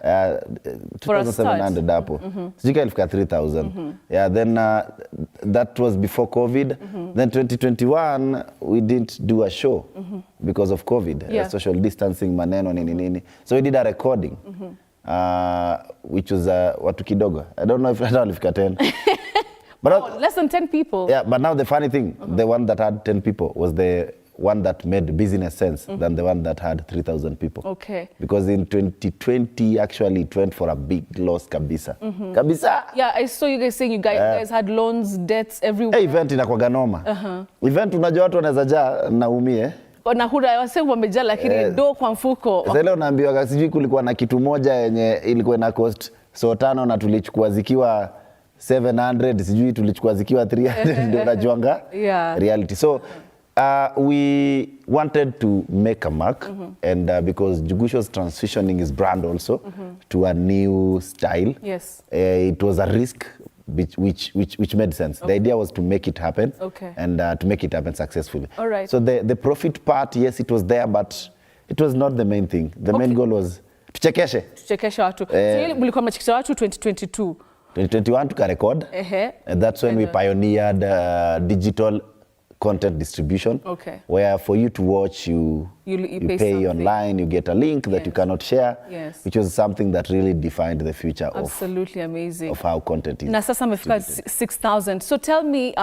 2,700 hapo. Sijika ilifika 3,000. Yeah, then that was before COVID. Then 2021 we didn't do a show because of COVID. Social distancing maneno nini. So we did a recording. Which was watu kidogo. I don't know if I don't have 10. But less than 10 people. Yeah, but now the funny thing, the one that had 10 people was the one that made business sense than the one that had 3,000 people. Okay. Because in 2020, actually, it went for a big loss, kabisa. Kabisa. Yeah, I saw you guys saying you guys had loans, debts everywhere. Event inakuwaga noma. Event unajua watu wanaweza jaa naumie. Na hura wasema wamejaa lakini do kwa mfuko. Sasa leo naambiwa sijui kulikuwa na kitu moja yenye ilikuwa na cost so 5 na tulichukua zikiwa 700, sijui tulichukua zikiwa 300 ndio unajuanga reality. So we wanted to make a mark and because Jugusho's transitioning his brand also to a new style. Yes. It was a risk which made sense. The idea was to make it happen and to make it happen successfully. All right. So the profit part, yes, it was there, but it was not the main thing. The main goal was tuchekeshe. Tuchekeshe watu. So ile mlikuwa mchekesha watu 2022. 2021 tukarecord. And that's when we pioneered digital content distribution. Okay. Where for you to watch, you pay online, you get a link that you cannot share, which was something that really defined the future Absolutely amazing. Of how content is. Na sasa mefika 6,000. So tell me,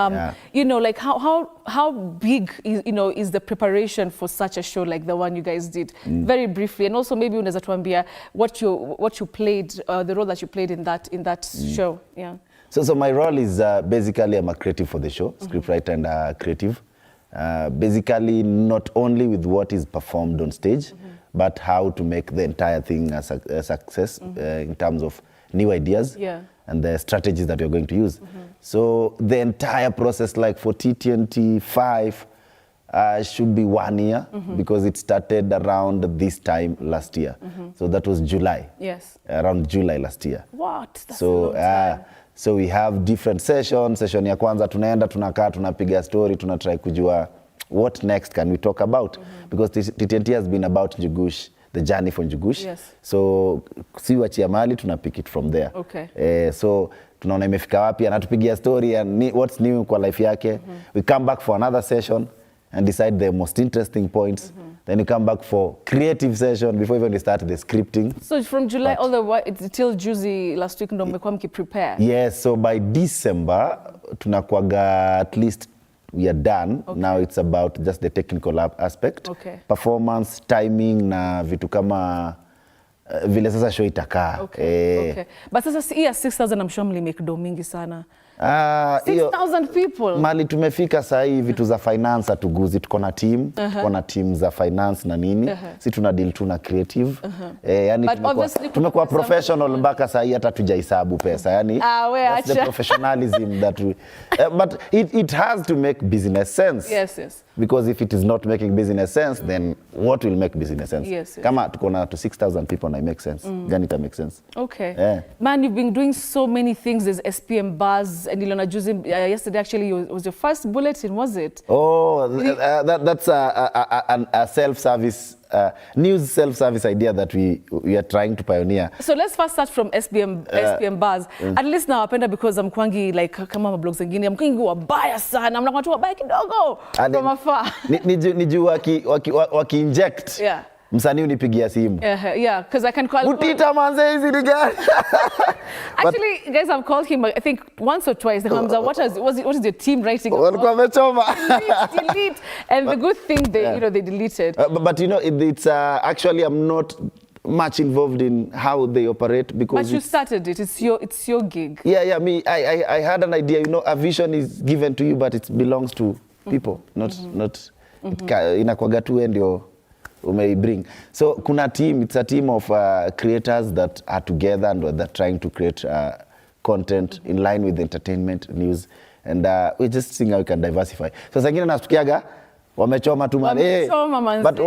like how big is the preparation for such a show like the one you guys did? Very briefly, and also maybe unaweza tuambia what you played, the role that you played in that show. Yeah. So my role is basically I'm a creative for the show, scriptwriter and creative. Basically not only with what is performed on stage, but how to make the entire thing a success in terms of new ideas and the strategies that we're going to use. So the entire process, like for TTNT 5, should be 1 year because it started around this time last year. So that was July. Yes. Around July last year. What? That's a long time. So we have different sessions. Session ya kwanza tunaenda, tunakaa, tunapiga story, tunatry kujua what next can we talk about. Because TTNT has been about Njugush, the journey for Njugush. Yes. So si wachia mali, tunapick it from there. Okay. So tunaona imefika wapi, anatupigia story and what's new kwa life yake. We come back for another session and decide the most interesting points. Then you come back for creative session before even we start the scripting. So from July all the way till Juicy last week ndo mmekuwa mkiprepare? Yes, so by December tunakuaga at least we are done. Now it's about just the technical aspect. Performance, timing na vitu kama vile sasa show itakaa. Okay. But sasa hii 6,000 I'm sure mlimake do mingi sana. 6,000 people. Mali tumefika saa hii vitu za finance atuguzi, tuko na team, tuko na team za finance na nini. Si tuna deal tu na creative. Yani tumekuwa professional mpaka saa hii hata tujaisabu pesa. Yani that's the professionalism that we but it has to make business sense. Yes. Because if it is not making business sense, then what will make business sense? Yes. Kama tuko na to 6,000 people na make sense. Gani ita make sense? Okay. Man, you've been doing so many things. There's SPM Buzz and Ilona Juzi. Yesterday actually was your first bulletin, was it? Oh, that's a self-service news self-service idea that we are trying to pioneer. So let's first start from SPM Buzz. At least now apenda because I'm kwangi like kama blogs zingine I'm kwangi wabaya sana. I'm watu wabaya kidogo from afar. Niju waki inject. Msanii unipigia simu. Yeah, because I can call Butita manze hizi ni gani? Actually, guys, I've called him I think once or twice. Hamza, what is your team writing? Walikuwa wamechoma. Delete. And the good thing they they deleted. But you know it's actually I'm not much involved in how they operate because but you started it. It's your gig. Yeah. I had an idea. You know, a vision is given to you, but it belongs to people, not inakuwaga tu ndio may bring. So kuna team, it's a team of creators that are together and they're trying to create content in line with entertainment, news, and we're just seeing how we can diversify. So sangine nasikiaga wamechoma tu mali. But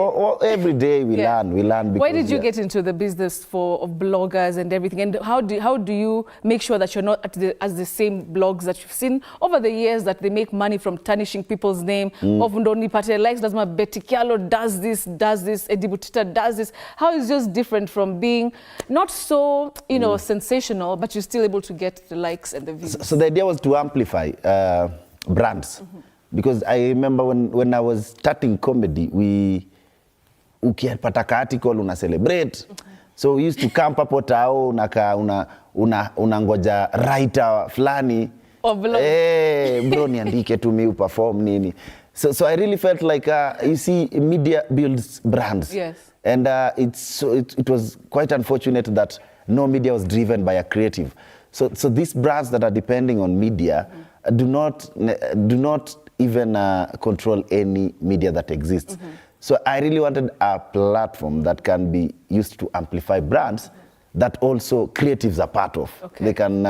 every day we learn because why did you get into the business of bloggers and everything? And how do you make sure that you're not as the same blogs that you've seen over the years that they make money from tarnishing people's name? Often don't nipate likes, does my Betty Kialo does this, Eddie Butita does this. How is just different from being not so, sensational, but you're still able to get the likes and the views? So the idea was to amplify brands. Because I remember when I was starting comedy, ukipata article una celebrate. So we used to camp hapo tao unangoja writer fulani. Bro niandike tu mi perform nini. So I really felt like you see media builds brands. Yes. And it was quite unfortunate that no media was driven by a creative. So these brands that are depending on media do not even control any media that exists. So I really wanted a platform that can be used to amplify brands that also creatives are part of. They can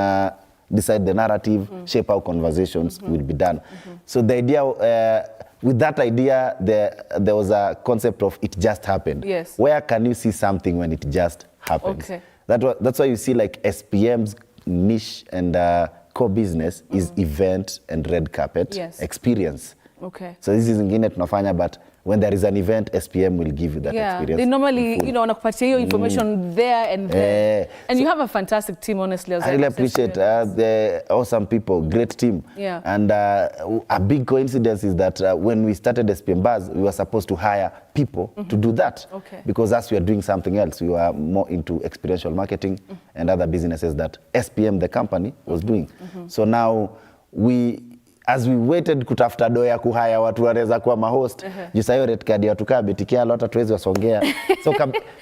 decide the narrative, shape how conversations will be done. So the idea, with that idea, there was a concept of it just happened. Yes. Where can you see something when it just happens? That's why you see like SPM's niche and core business is event and red carpet experience. So this is ingine tunafanya, but when there is an event, SPM will give you that experience. They normally, wanakupatia hiyo information there and there. And you have a fantastic team, honestly. I really appreciate the awesome people, great team. Yeah. And a big coincidence is that when we started SPM Buzz, we were supposed to hire people to do that. Because as we are doing something else, we were more into experiential marketing and other businesses that SPM, the company, was doing. So now as we waited kutafuta do ya kuhaya watu wanaweza kuwa mahost, jisa hiyo red card ya watu kaa betikialo hata tuwezi wasongea. So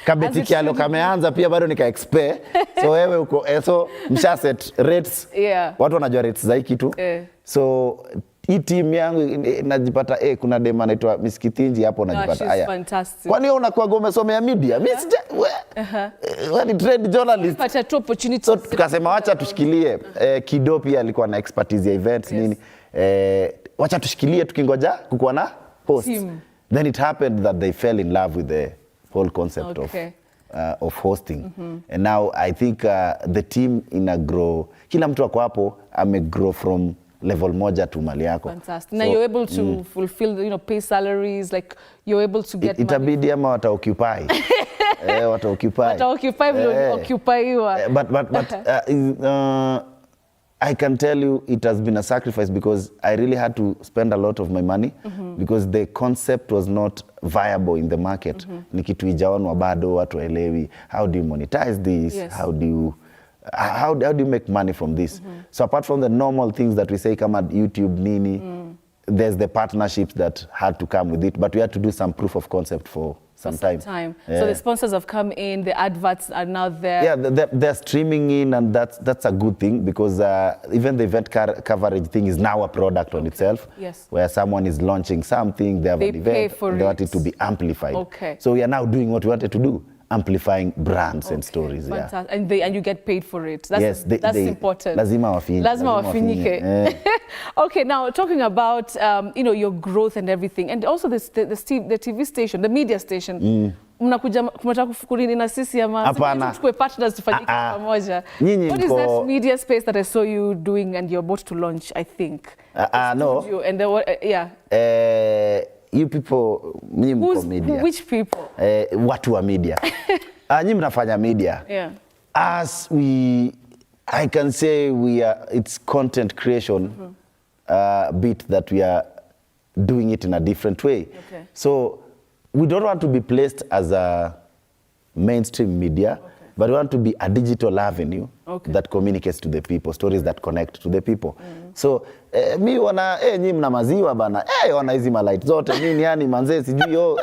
kabetikialo kameanza pia bado nika expect. So wewe uko so msha set rates. Watu wanajua rates za hii kitu. So hii team yangu najipata kuna dema anaitwa Miss Kithinji hapo najipata haya. Fantastic. Kwani wewe unakuwa umesomea media? Miss wewe ni trade journalist. Pata tu opportunity. So tukasema wacha tushikilie Kido pia alikuwa na expertise ya events nini. Wacha tushikilie tukingoja kukuwa na host. Then it happened that they fell in love with the whole concept of hosting. And now I think the team ina grow. Kila mtu wako hapo grow from level moja to mali yako. Fantastic. Now you're able to fulfill, pay salaries, like you're able to get itabidi ama wata-occupy. Wata-occupy. Wata-occupy will occupy. But I can tell you it has been a sacrifice because I really had to spend a lot of my money because the concept was not viable in the market. Ni kitu ijaonwa bado watu elewi. How do you monetize this? How do you make money from this? So apart from the normal things that we say come at YouTube, Nini, there's the partnerships that had to come with it, but we had to do some proof of concept for some time. So the sponsors have come in, the adverts are now there. Yeah, they're streaming in, and that's a good thing because even the event coverage thing is now a product on itself. Where someone is launching something, they have an event, they want it to be amplified. So we are now doing what we wanted to do. Amplifying brands and stories. Fantastic. And you get paid for it. That's that's important. Lazima wafinyike. Okay, now talking about your growth and everything, and also the TV station, the media station. Mnakuja kumtaka kufukurini na sisi ama tukue partners tufanyike pamoja. What is that media space that I saw you doing and you're about to launch, I think? No. And yeah. You people, mimi mko media. Which people? Watu wa media. Nyinyi mnafanya media. As I can say it's content creation bit that we are doing it in a different way. So we don't want to be placed as a mainstream media, but we want to be a digital avenue that communicates to the people, stories that connect to the people. So mi wana nyinyi mna maziwa bana, wana hizi malight zote nini yani manze sijui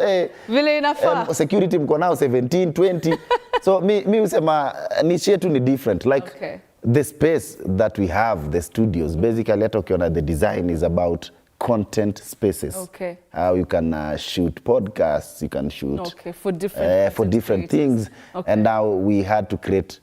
vile inafaa. Security mko nao 17 20. So mi usema niche yetu ni different, like the space that we have, the studios, basically hata ukiona the design is about content spaces. How you can shoot podcasts, you can shoot for different things. And now we had to create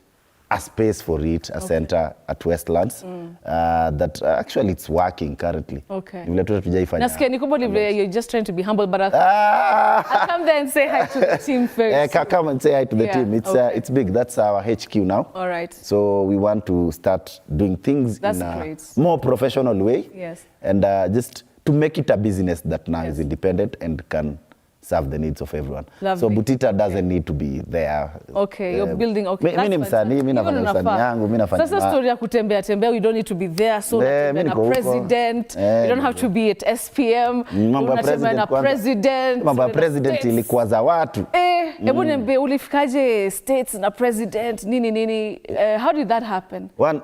a space for it, a center at Westlands that actually it's working currently. Nasikia nikubo you're just trying to be humble, but I'll come there and say hi to the team first. Come and say hi to the team. It's big. That's our HQ now. All right. So we want to start doing things in a more professional way. And just to make it a business that now is independent and can serve the needs of everyone. So Butita doesn't need to be there. You're building. Mimi ni msanii, mimi nafanya usanii yangu, mimi nafanya. Sasa story ya kutembea, you don't need to be there. So a president, you don't have to be at SPM. Mambo ya president ilikuwa za watu. Hebu niambie ulifikaje states na president nini? How did that happen? One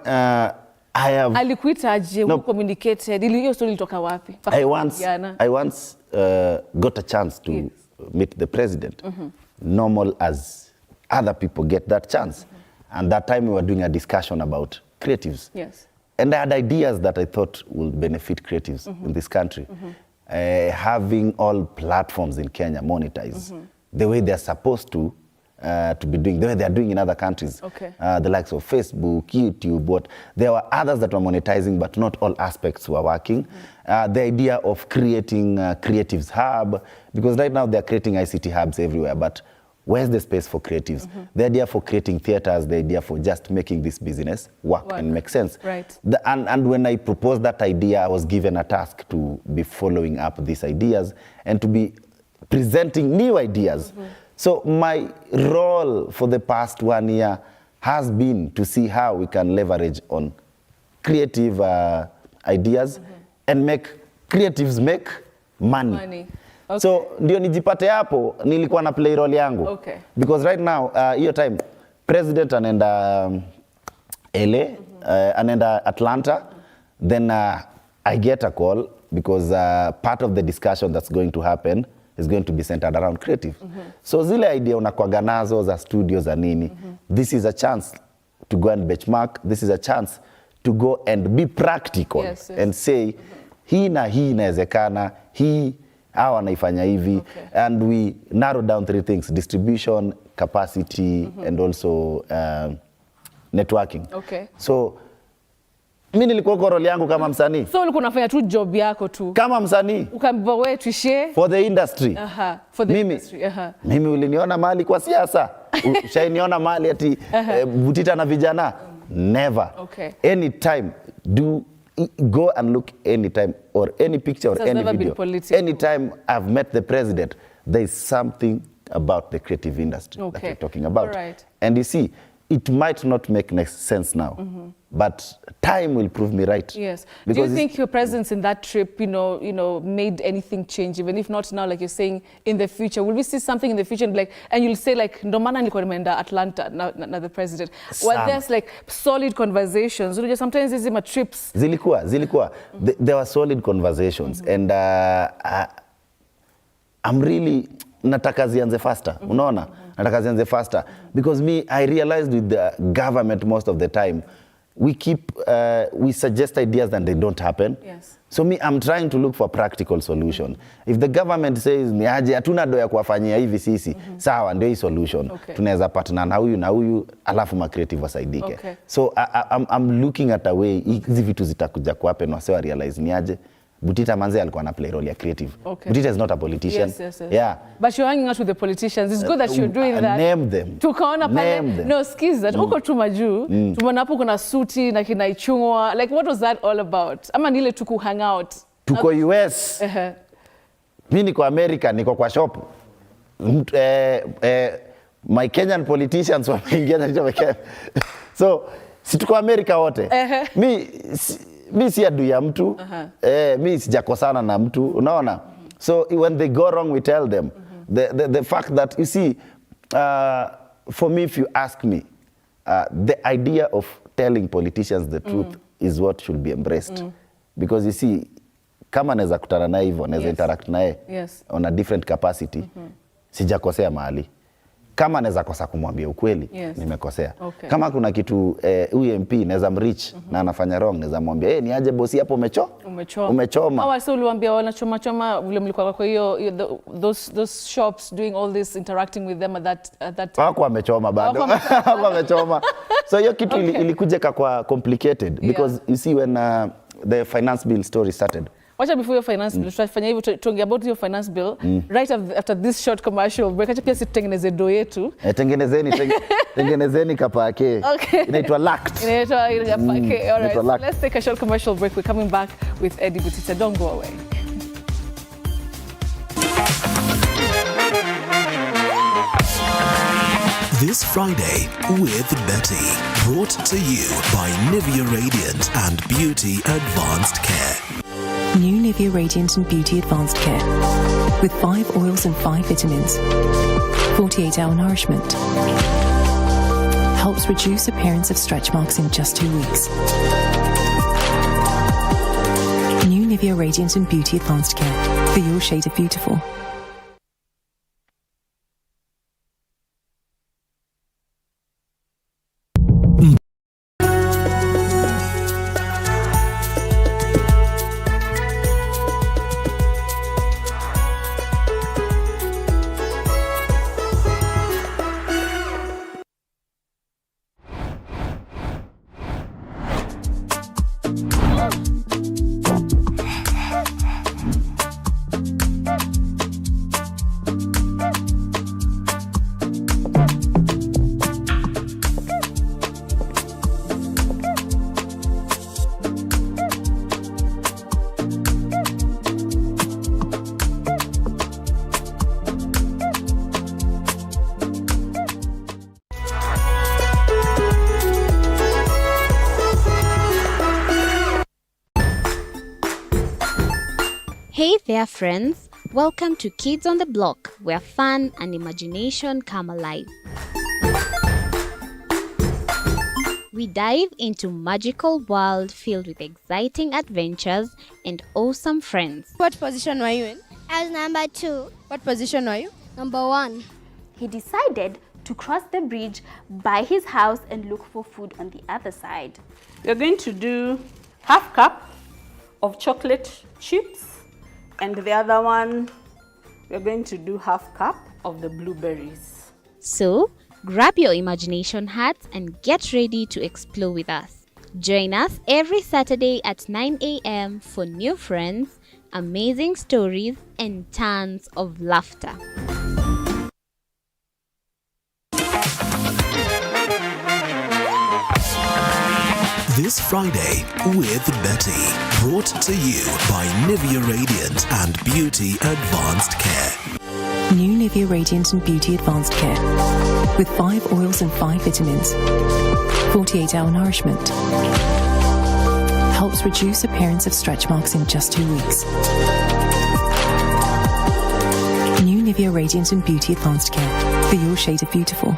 alikuitaje, communicated, hiyo story ilitoka wapi? I once got a chance to meet the president, normal as other people get that chance. And that time we were doing a discussion about creatives. And I had ideas that I thought would benefit creatives in this country. Having all platforms in Kenya monetize the way they're supposed to be doing, the way they're doing in other countries. The likes of Facebook, YouTube, but there were others that were monetizing, but not all aspects were working. The idea of creating Creatives Hub, because right now they're creating ICT hubs everywhere, but where's the space for creatives? The idea for creating theaters, the idea for just making this business work and make sense. And when I proposed that idea, I was given a task to be following up these ideas and to be presenting new ideas. So my role for the past 1 year has been to see how we can leverage on creative ideas and make creatives make money. So ndio nijipate hapo nilikuwa na play role yangu. Because right now hiyo time president anaenda LA, anaenda Atlanta, then I get a call because part of the discussion that's going to happen is going to be centered around creative. So zile idea unakwaga nazo za studios za nini, this is a chance to go and benchmark, this is a chance to go and be practical and say, hii na hii inawezekana, hii hawa wanaifanya hivi, and we narrow down 3 things: distribution, capacity, and also networking. So mimi nilikuwa kwa role yangu kama msanii. So ulikuwa unafanya tu job yako tu kama msanii, ukaambiwa wewe tushare for the industry. For the industry. Mimi uliniona mahali kwa siasa, ushainiona mahali ati Butita na vijana, never. Anytime go and look anytime, or any picture or any video. Anytime I've met the president, there is something about the creative industry that we're talking about. And you see, it might not make sense now, but time will prove me right. Yes. Do you think your presence in that trip, made anything change? Even if not now, like you're saying, in the future, will we see something in the future? And you'll say like, ndo maana nilikuwa nimeenda Atlanta na the president. Well, there's like solid conversations. Sometimes these are trips. Zilikuwa. There were solid conversations, and I'm really nataka zianze faster. Unaona? Nataka zianze faster, because I realized with the government most of the time, we suggest ideas and they don't happen. So I'm trying to look for practical solution. If the government says ni aje hatuna do ya kuwafanyia hivi sisi, sawa, ndio hii solution. Tunaweza partner na huyu alafu ma creative wasaidike. So I'm looking at a way hizi vitu zitakuja ku happen, wase realize ni aje Butita manze alikuwa na play role ya creative. Butita is not a politician. Yeah. But you're hanging out with the politicians. It's good that you're doing that. Name them. Tukaona pale. No, skiza. Uko tu majuu. Tumeona hapo kuna suti na kina Ichungwa. Like, what was that all about? Ama nile tuku hang out. Tuko US. Mimi niko America, niko kwa shop. My Kenyan politicians wameingia na hicho. So, si tuko America wote. Mi si adui ya mtu, mi sijakosana na mtu, unaona? So when they go wrong, we tell them. The fact that, you see, for me, if you ask me, the idea of telling politicians the truth is what should be embraced. Because you see, kama naweza kutana naye hivyo, naweza interact naye on a different capacity, sijakosea mahali. Kama naweza kosa kumwambia ukweli, nimekosea. Kama kuna kitu UMP naweza mreach na anafanya wrong, naweza mwambia ni aje bosi hapo umechoma. Au sasa uliwaambia wanachoma vile mlikuwa kwa hiyo those shops doing all this, interacting with them at that time. Wako wamechoma bado. Wako wamechoma. So hiyo kitu ilikuja kwa complicated, because you see when the finance bill story started. Wacha before your finance bill, tutafanya hivyo talking about your finance bill right after this short commercial break. Acha pia tutengeneze do yetu. Tengenezeni kapake. Inaitwa lacked. Inaitwa kapake. All right. So let's take a short commercial break. We're coming back with Eddie Butita. Don't go away. This Friday with Betty, brought to you by Nivea Radiant and Beauty Advanced Care. New Nivea Radiant and Beauty Advanced Care. With 5 oils and 5 vitamins. 48-hour nourishment. Helps reduce appearance of stretch marks in just 2 weeks. New Nivea Radiant and Beauty Advanced Care. For your shade of beautiful. Hey there friends, welcome to Kids on the Block, where fun and imagination come alive. we dive into magical world filled with exciting adventures and awesome friends. What position were you in? I was number 2. What position were you? Number 1. He decided to cross the bridge by his house and look for food on the other side. We're going to do half cup of chocolate chips, and the other one, we're going to do half cup of the blueberries. So, grab your imagination hats and get ready to explore with us. Join us every Saturday at 9 a.m. for new friends, amazing stories, and tons of laughter. This Friday with Betty, brought to you by Nivea Radiant and Beauty Advanced Care. New Nivea Radiant and Beauty Advanced Care. With 5 oils and 5 vitamins. 48-hour nourishment. Helps reduce appearance of stretch marks in just 2 weeks. New Nivea Radiant and Beauty Advanced Care. For your shade of beautiful.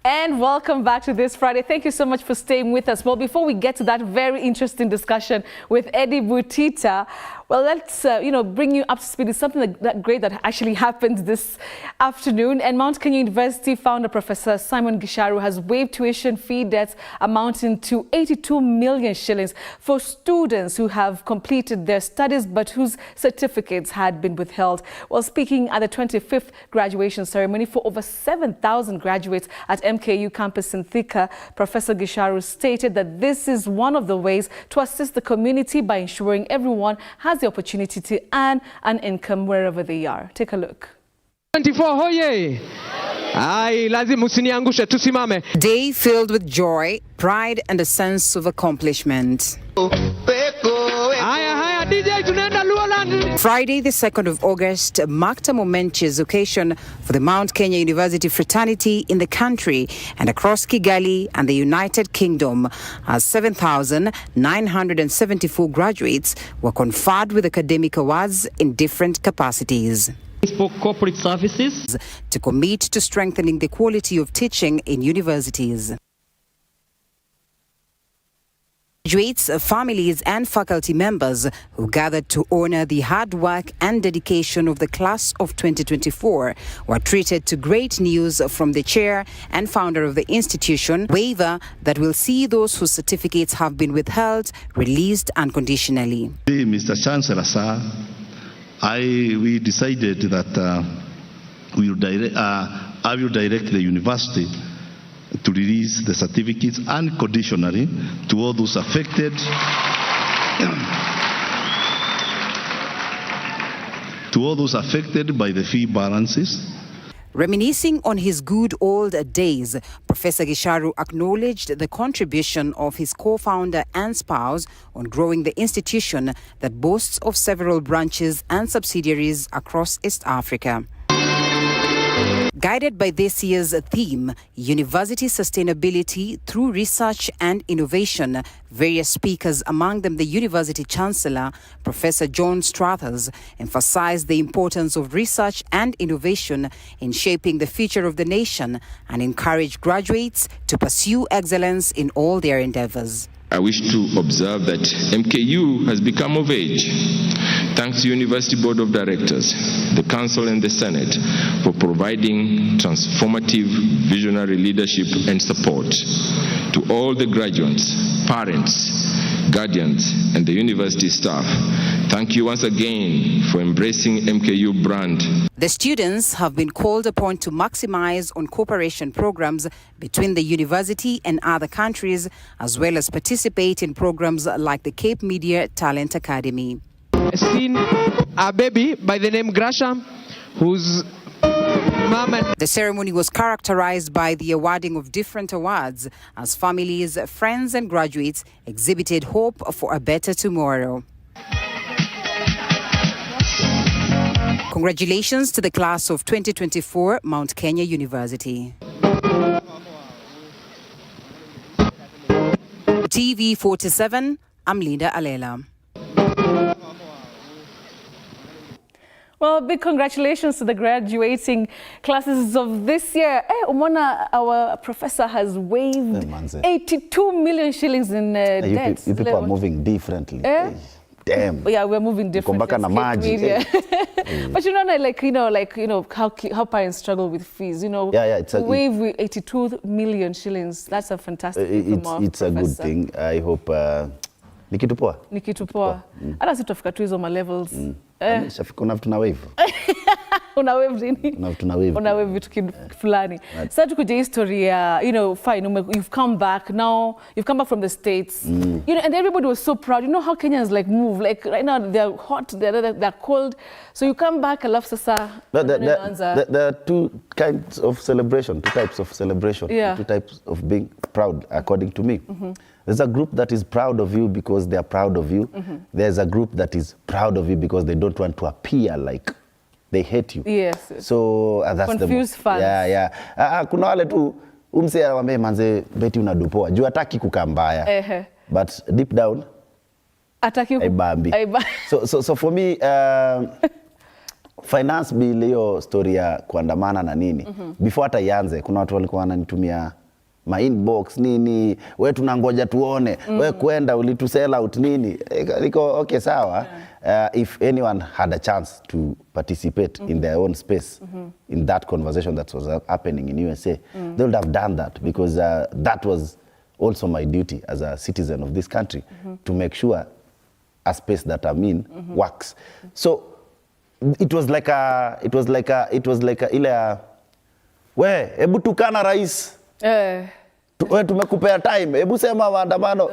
And welcome back to This Friday. Thank you so much for staying with us. Well, before we get to that very interesting discussion with Eddie Butita, well, let's bring you up to speed with something that great that actually happened this afternoon. And Mount Kenya University founder Professor Simon Gachagua has waived tuition fee debts amounting to 82 million shillings for students who have completed their studies but whose certificates had been withheld. While speaking at the 25th graduation ceremony for over 7,000 graduates at MKU campus in Thika, Professor Gachagua stated that this is one of the ways to assist the community by ensuring everyone has the opportunity to earn an income wherever they are. Take a look. 24 hoye! Ai, lazima usiniangushe, tusimame. Day filled with joy, pride and a sense of accomplishment. Friday, the 2nd of August, marked a momentous occasion for the Mount Kenya University fraternity in the country and across Kigali and the United Kingdom, as 7,974 graduates were conferred with academic awards in different capacities. For corporate services, to commit to strengthening the quality of teaching in universities. Graduates, families and faculty members who gathered to honor the hard work and dedication of the class of 2024 were treated to great news from the chair and founder of the institution, waiver that will see those whose certificates have been withheld released unconditionally. Mr. Chancellor, sir, we decided that I will direct the university to release the certificates unconditionally to all those affected by the fee balances. Reminiscing on his good old days, Professor Gachagua acknowledged the contribution of his co-founder and spouse on growing the institution that boasts of several branches and subsidiaries across East Africa. Guided by this year's theme, University Sustainability Through Research and Innovation, various speakers, among them the University Chancellor, Professor John Strathers, emphasized the importance of research and innovation in shaping the future of the nation and encouraged graduates to pursue excellence in all their endeavors. I wish to observe that MKU has become of age, thanks to University Board of Directors, the Council and the Senate for providing transformative visionary leadership and support to all the graduates, parents, guardians, and the university staff. Thank you once again for embracing MKU brand. The students have been called upon to maximize on cooperation programs between the university and other countries, as well as participate in programs like the Cape Media Talent Academy. Seen a baby by the name Grasham, whose mama... The ceremony was characterized by the awarding of different awards as families, friends and graduates exhibited hope for a better tomorrow. Congratulations to the class of 2024 Mount Kenya University. TV 47, I'm Linda Alela. Well, big congratulations to the graduating classes of this year. Umona, our professor has waived 82 million shillings in debt. You people are moving differently. Damn. Yeah, we're moving differently. But you know, how parents struggle with fees. You know, it's a waive 82 million shillings. That's a fantastic thing. It's a good thing. I hope. Nikitupoa. Nikitupoa. Hata si tutafika tu hizo ma levels. Shafika una vitu na wave. Una wave nini? Una wave vitu fulani. Sasa tukuje history ya, you know, fine, you've come back now. You've come back from the States. You know, and everybody was so proud. You know how Kenyans like move. Like right now they're hot, they're cold. So you come back, alafu sasa. There are two kinds of celebration, two types of celebration, two types of being proud, according to me. There's a group that is proud of you because they are proud of you. There's a group that is proud of you because they don't want to appear like they hate you. Yes. So that's confused fans. Kuna wale tu umse awambie manze beti unadupoa. Juu hataki kukaa mbaya. But deep down haibambi. So for me finance bill hiyo story ya kuandamana na nini. Before hata ianze kuna watu walikuwa wananitumia my inbox nini, we tunangoja tuone, we kwenda ulitu sell out nini. Liko okay sawa. If anyone had a chance to participate in their own space in that conversation that was happening in USA, they would have done that because that was also my duty as a citizen of this country to make sure a space that I'm in works. So it was like a ile we hebu tukana rais. We tumekupea time. Hebu sema maandamano.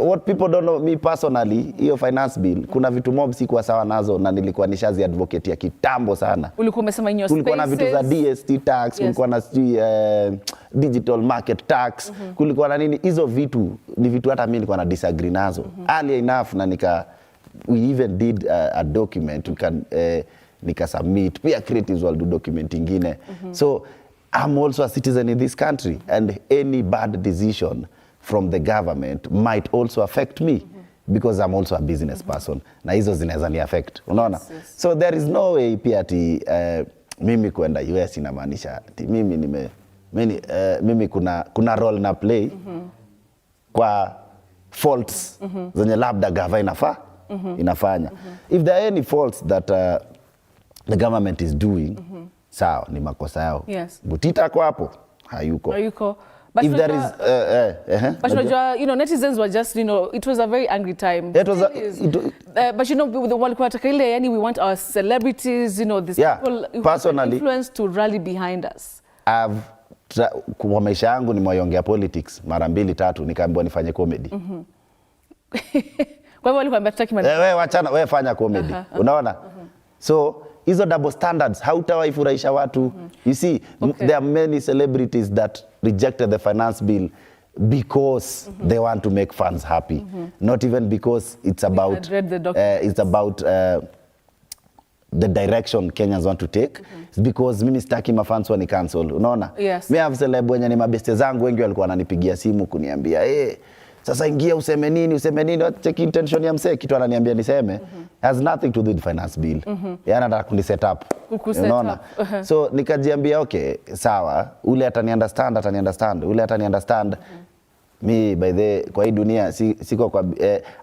What people don't know, me personally, hiyo finance bill, kuna vitu mob sikuwa sawa nazo na nilikuwa nishazi advocate ya kitambo sana. Ulikuwa umesema in your spaces. Kulikuwa na vitu za DST tax, kulikuwa na digital market tax, kulikuwa na nini. Hizo vitu ni vitu hata mimi nilikuwa na disagree nazo. Early enough na we even did a document, nika submit. Pia creatives will do document ingine. So I'm also a citizen in this country and any bad decision from the government might also affect me because I'm also a business person. Na hizo zinaweza ni affect. Unaona? So there is no way pia ati mimi kwenda US inamaanisha ati mimi kuna role na play kwa faults zenye labda gava inafanya. If there are any faults that the government is doing, sawa ni makosa yao. Butita kwa hapo hayuko. But if there is but you know, netizens were just, you know, it was a very angry time. It was but you know, with the walikuwa takile yani, we want our celebrities, you know, these people who have influence to rally behind us. Kwa maisha yangu nimeongea politics mara 2-3 nikaambiwa nifanye comedy. Kwa hivyo walikuwa mtaki wewe wachana, wewe fanya comedy. Unaona? So hizo double standards hautawaifurahisha watu. You see, there are many celebrities that rejected the finance bill because they want to make fans happy, not even because it's about the direction Kenyans want to take. It's because mimi sitaki mafans wani cancel. Unaona? Mimi have celeb wenye ni mabeste zangu wengi walikuwa wananipigia simu kuniambia sasa ingia useme nini, check intention ya msee, kitu ananiambia niseme has nothing to do with finance bill. Anataka kuni set up. Unaona? So nikajiambia okay, sawa, ule atani understand, ule atani understand. Me by the kwa hii dunia siko kwa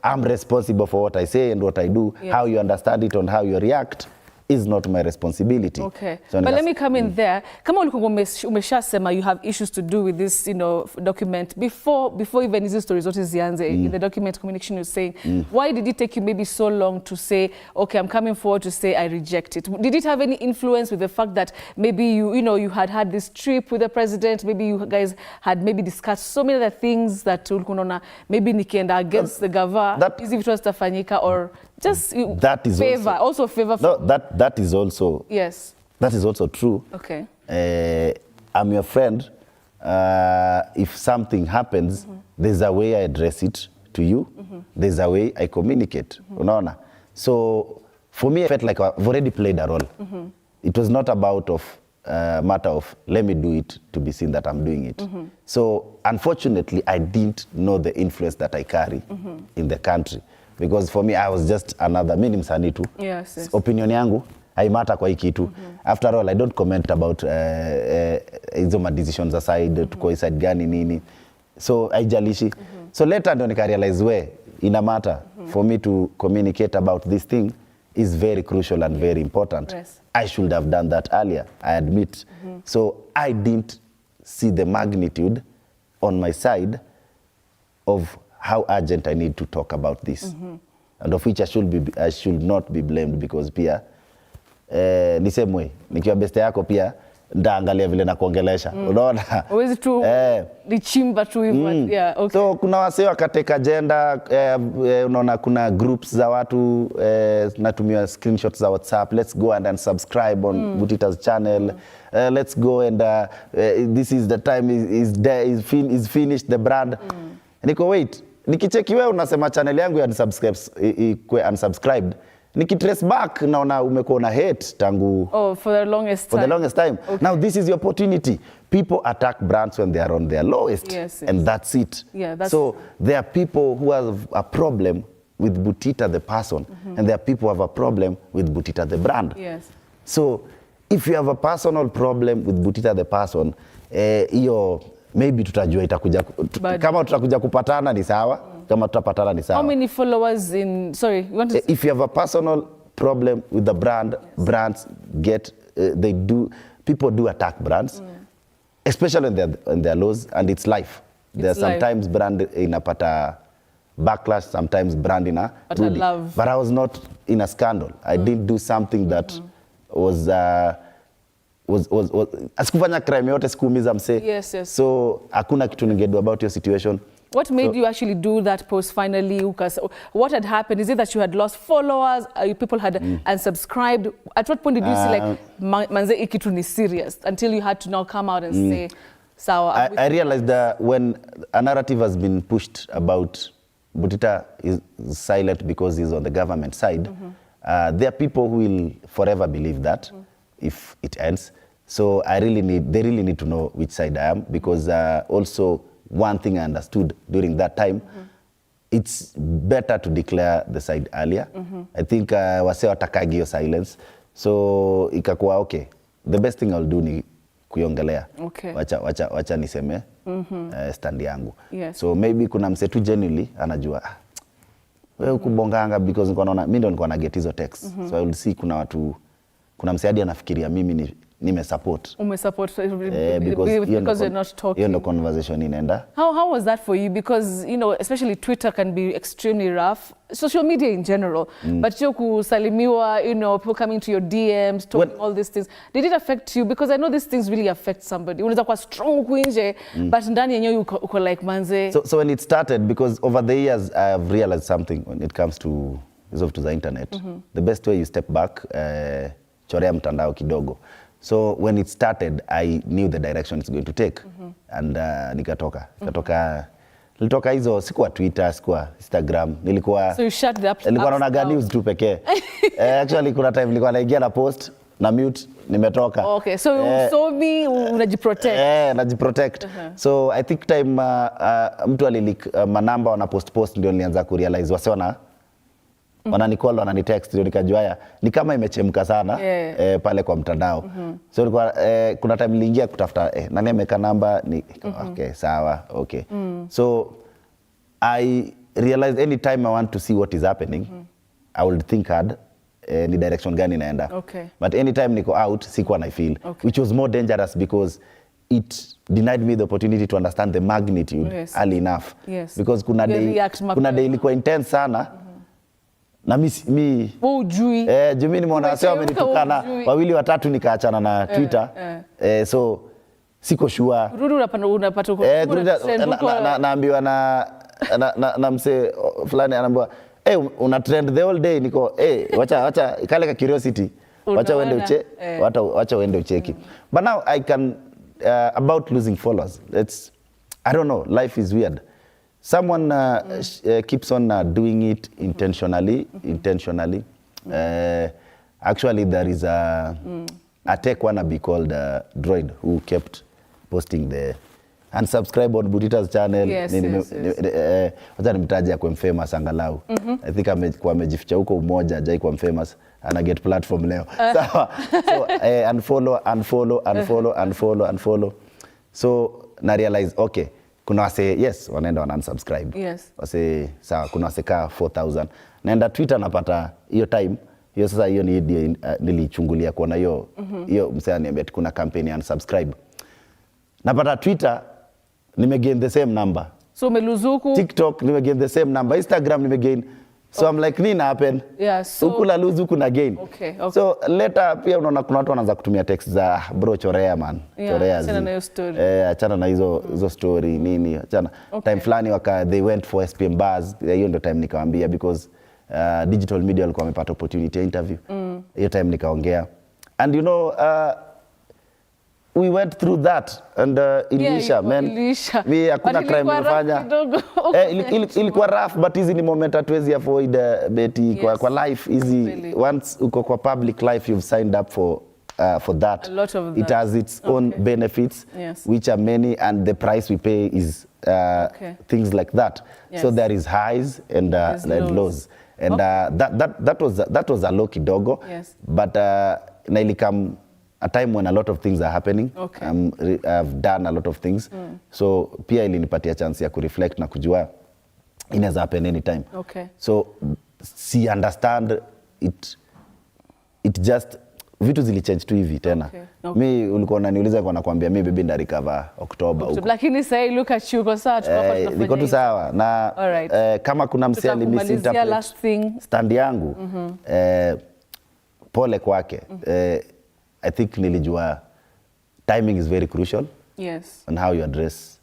I'm responsible for what I say and what I do. How you understand it and how you react is not my responsibility. Okay. So but let me come in there. Kama ulikuwa umeshasema you have issues to do with this, you know, document before even hizi stories zote zianze in the document communication you're saying, why did it take you maybe so long to say, okay, I'm coming forward to say I reject it? Did it have any influence with the fact that maybe you had this trip with the president, maybe you guys had maybe discussed so many other things that ulikuwa maybe nikienda against the government, hizi vitu zitafanyika, or just that is also favor that is also that is also true. Okay. I'm your friend. If something happens, there's a way I address it to you. There's a way I communicate. Unaona? So for me, I felt like I've already played a role. It was not about matter of let me do it to be seen that I'm doing it. So unfortunately, I didn't know the influence that I carry in the country. Because for me, I was just another msanii tu. Yes. Opinion yangu haimata kwa hii kitu. After all, I don't comment about hizo decisions aside, tuko side gani nini. So haijalishi. So later ndo nika realize ina matter for me to communicate about this thing is very crucial and very important. Yes. I should have done that earlier, I admit. So I didn't see the magnitude on my side of how urgent I need to talk about this. And of which I should not be blamed because pia ni same way. Nikiwa beste yako pia ndaangalia vile na kuongelesha. Unaona? Uwezi tu ni chimba tu hivyo. Yeah, okay. So kuna wasee wakateka agenda, unaona kuna groups za watu natumia screenshots za WhatsApp. Let's go and unsubscribe on Butita's channel. Let's go and this is the time is finished the brand. Niko wait. Nikicheki wewe unasema channel yangu ya unsubscribed. Nikitrace back naona umekuwa na hate tangu for the longest time. For the longest time. Okay. Now this is your opportunity. People attack brands when they are on their lowest. Yes. And that's it. Yeah, so there are people who have a problem with Butita the person and there are people who have a problem with Butita the brand. Yes. So if you have a personal problem with Butita the person, hiyo maybe tutajua itakuja kama tutakuja kupatana ni sawa. Kama tutapatana ni sawa. How many followers in you want to if you have a personal problem with the brand, brands get people do attack brands, especially when they're lows, and it's life. There's sometimes brand inapata backlash, sometimes brand ina Rudy. But I was not in a scandal. I didn't do something that was asikufanya crime yote, sikuumiza mse. Yes. So hakuna kitu ningedo about your situation. What made you actually do that post finally? What had happened? Is it that you had lost followers? People had unsubscribed? At what point did you see like, manze ikitu ni serious? Until you had to now come out and say, sawa. I realized that when a narrative has been pushed about Butita is silent because he's on the government side, there are people who will forever believe that if it ends. So they really need to know which side I am, because also one thing I understood during that time, it's better to declare the side earlier. I think wase watakagi yo silence. So ikakuwa okay. The best thing I'll do ni kuiongelea. Okay. Wacha niseme stand yangu. Yes. So maybe kuna msetu genuinely anajua wewe kubonganga because mimi ndo nilikuwa na get hizo texts. So I will see kuna msee hadi anafikiria mimi nimesupport. Umesupport because you're not talking. Hiyo ndo conversation inaenda. How was that for you? Because, especially Twitter can be extremely rough. Social media in general. But you kusalimiwa, people coming to your DMs, talking all these things. Did it affect you? Because I know these things really affect somebody. Unaweza kuwa strong kuinje, but ndani yenyewe uko like manze. So when it started, because over the years I have realized something when it comes to the internet. The best way you step back, chorea mtandao kidogo. So when it started, I knew the direction it's going to take. And nilitoka hizo, sikuwa Twitter, sikuwa Instagram, So you shut the apps nilikuwa naona news tu pekee. Actually kuna time nilikuwa naingia na post na mute, nimetoka. Okay, so you saw me, unajiprotect. Najiprotect. So I think time mtu alilik manamba wana post ndio nilianza kurealize wase wananicall, wananitext, ndio nikajua ni kama imechemka sana pale kwa mtandao. So nilikuwa kuna time niliingia kutafuta nani ameka namba okay, sawa, okay. So I realized any time I want to see what is happening, I would think hard ni direction gani naenda. Okay. But anytime niko out, sikuwa na feel, which was more dangerous because it denied me the opportunity to understand the magnitude early enough. Yes. Because kuna day ilikuwa intense sana. Na mimi ujui jumi nimeona wase wamenitukana wawili watatu nikaachana na Twitter. So siko sure. Rudi unapata naambiwa na mse fulani anaambiwa una trend the whole day, niko wacha kale ka curiosity, wacha uende ucheki. But now I can about losing followers, I don't know, life is weird. Someone keeps on doing it intentionally. Actually, there is a tech wannabe called Droid who kept posting unsubscribe on Butita's channel. Yes, Wacha nimtaje kwa famous angalau. I think amejificha huko umoja hajai kwa famous. Ana get platform leo. Sawa. So unfollow. So na realize okay, kuna wase yes wanaenda unsubscribe. Yes. Wase sawa, kuna wase ka 4000. Naenda Twitter napata hiyo time. Hiyo sasa hiyo ni nilichungulia kuona hiyo msanii ananiambia kuna campaign ya unsubscribe. Napata Twitter nimegain the same number. So umeluzuku. TikTok nimegain the same number. Instagram nimegain. So I'm like nini happen? Yeah, so ukula lose kuna gain. Okay. So later pia unaona kuna watu wanaanza kutumia text za bro chorea man. Chorea. Achana na hiyo story. Achana na hizo story nini. Achana. Time fulani they went for SPM Buzz. Hiyo ndio time nikawaambia because digital media walikuwa wamepata opportunity ya interview. Hiyo time nikaongea. And you know we went through that and Ilisha we hakuna crime nilifanya. Ilikuwa rough but hizi ni moment hatuwezi avoid Betty kwa life hizi once uko kwa public life you've signed up for that. A lot of that. It has its own benefits which are many and the price we pay is things like that. So there is highs and lows. And that was a low kidogo but na ilikam a time when a lot of things are happening. I've done a lot of things. So pia ilinipatia chance ya kureflect na kujua inaweza happen anytime. So see understand it just vitu zilichange tu hivi tena. Mi ulikuwa unaniuliza kwa nakwambia mi baby nda recover October huko. Lakini sasa look at you kwa sawa tunafanya. Niko tu sawa na kama kuna msali misinterpret stand yangu pole kwake. I think nilijua timing is very crucial. Yes. And how you address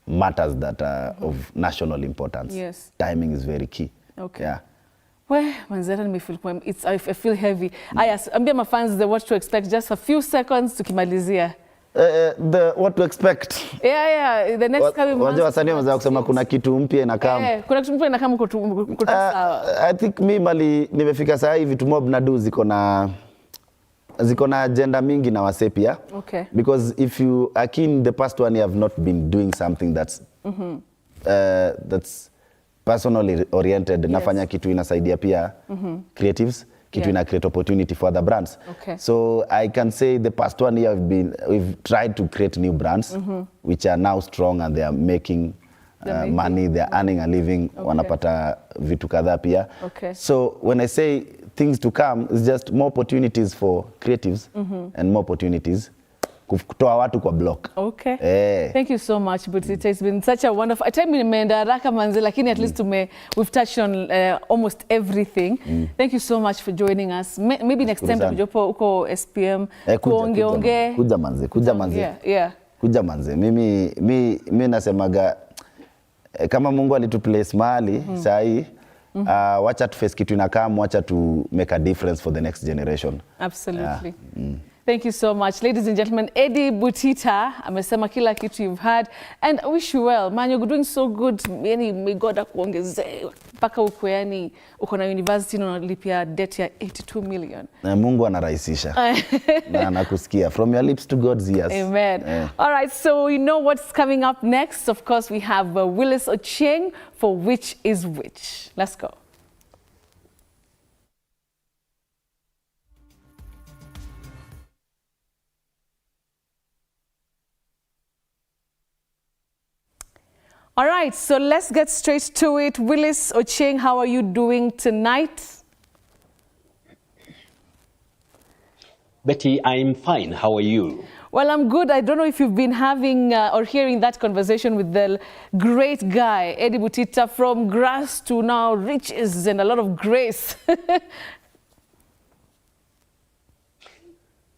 matters that are of national importance. Yes. Timing is very key. Okay. Yeah. Well, manzera nimefeel I feel heavy. Ambia my fans what to expect, just a few seconds tukimalizia. What to expect? Yeah, the next coming months. Wajua wasanii wameweza kusema kuna kitu mpya inakam. Kuna kitu mpya inakam uko sawa. I think mimi nimefika saa hivi mob na do ziko na agenda mingi na wase pia. Because if you are keen the past one you have not been doing something that's personally oriented. Nafanya kitu inasaidia pia creatives, kitu ina create opportunity for other brands. So I can say the past one year we've tried to create new brands which are now strong and they are making money, they are earning a living, wanapata vitu kadhaa pia. So when I say things to come, it's just more opportunities for creatives and more opportunities kutoa watu kwa block. Thank you so much, but it's been such a wonderful time. Nimeenda haraka manzi, lakini at least we've touched on almost everything. Thank you so much for joining us. Maybe next time tujopo uko SPM kuonge. Kuja manzi. Yeah. Kuja manzi. Mimi nasemaga kama Mungu alituplace mahali sahi wacha tu face kitu inakam, wacha to make a difference for the next generation. Absolutely. Thank you so much. Ladies and gentlemen, Eddie Butita amesema kila kitu you've heard and I wish you well. Man, you're doing so good. Yani may God akuongezee mpaka uko yani uko na university na unalipia debt ya 82 million. Na Mungu anarahisisha. Na anakusikia from your lips to God's ears. Amen. All right, so you know what's coming up next. Of course, we have Willis Ochieng for Which is Which. Let's go. All right, so let's get straight to it. Willis Ochieng, how are you doing tonight? Betty, I'm fine. How are you? Well, I'm good. I don't know if you've been having or hearing that conversation with the great guy, Eddie Butita, from grass to now riches and a lot of grace.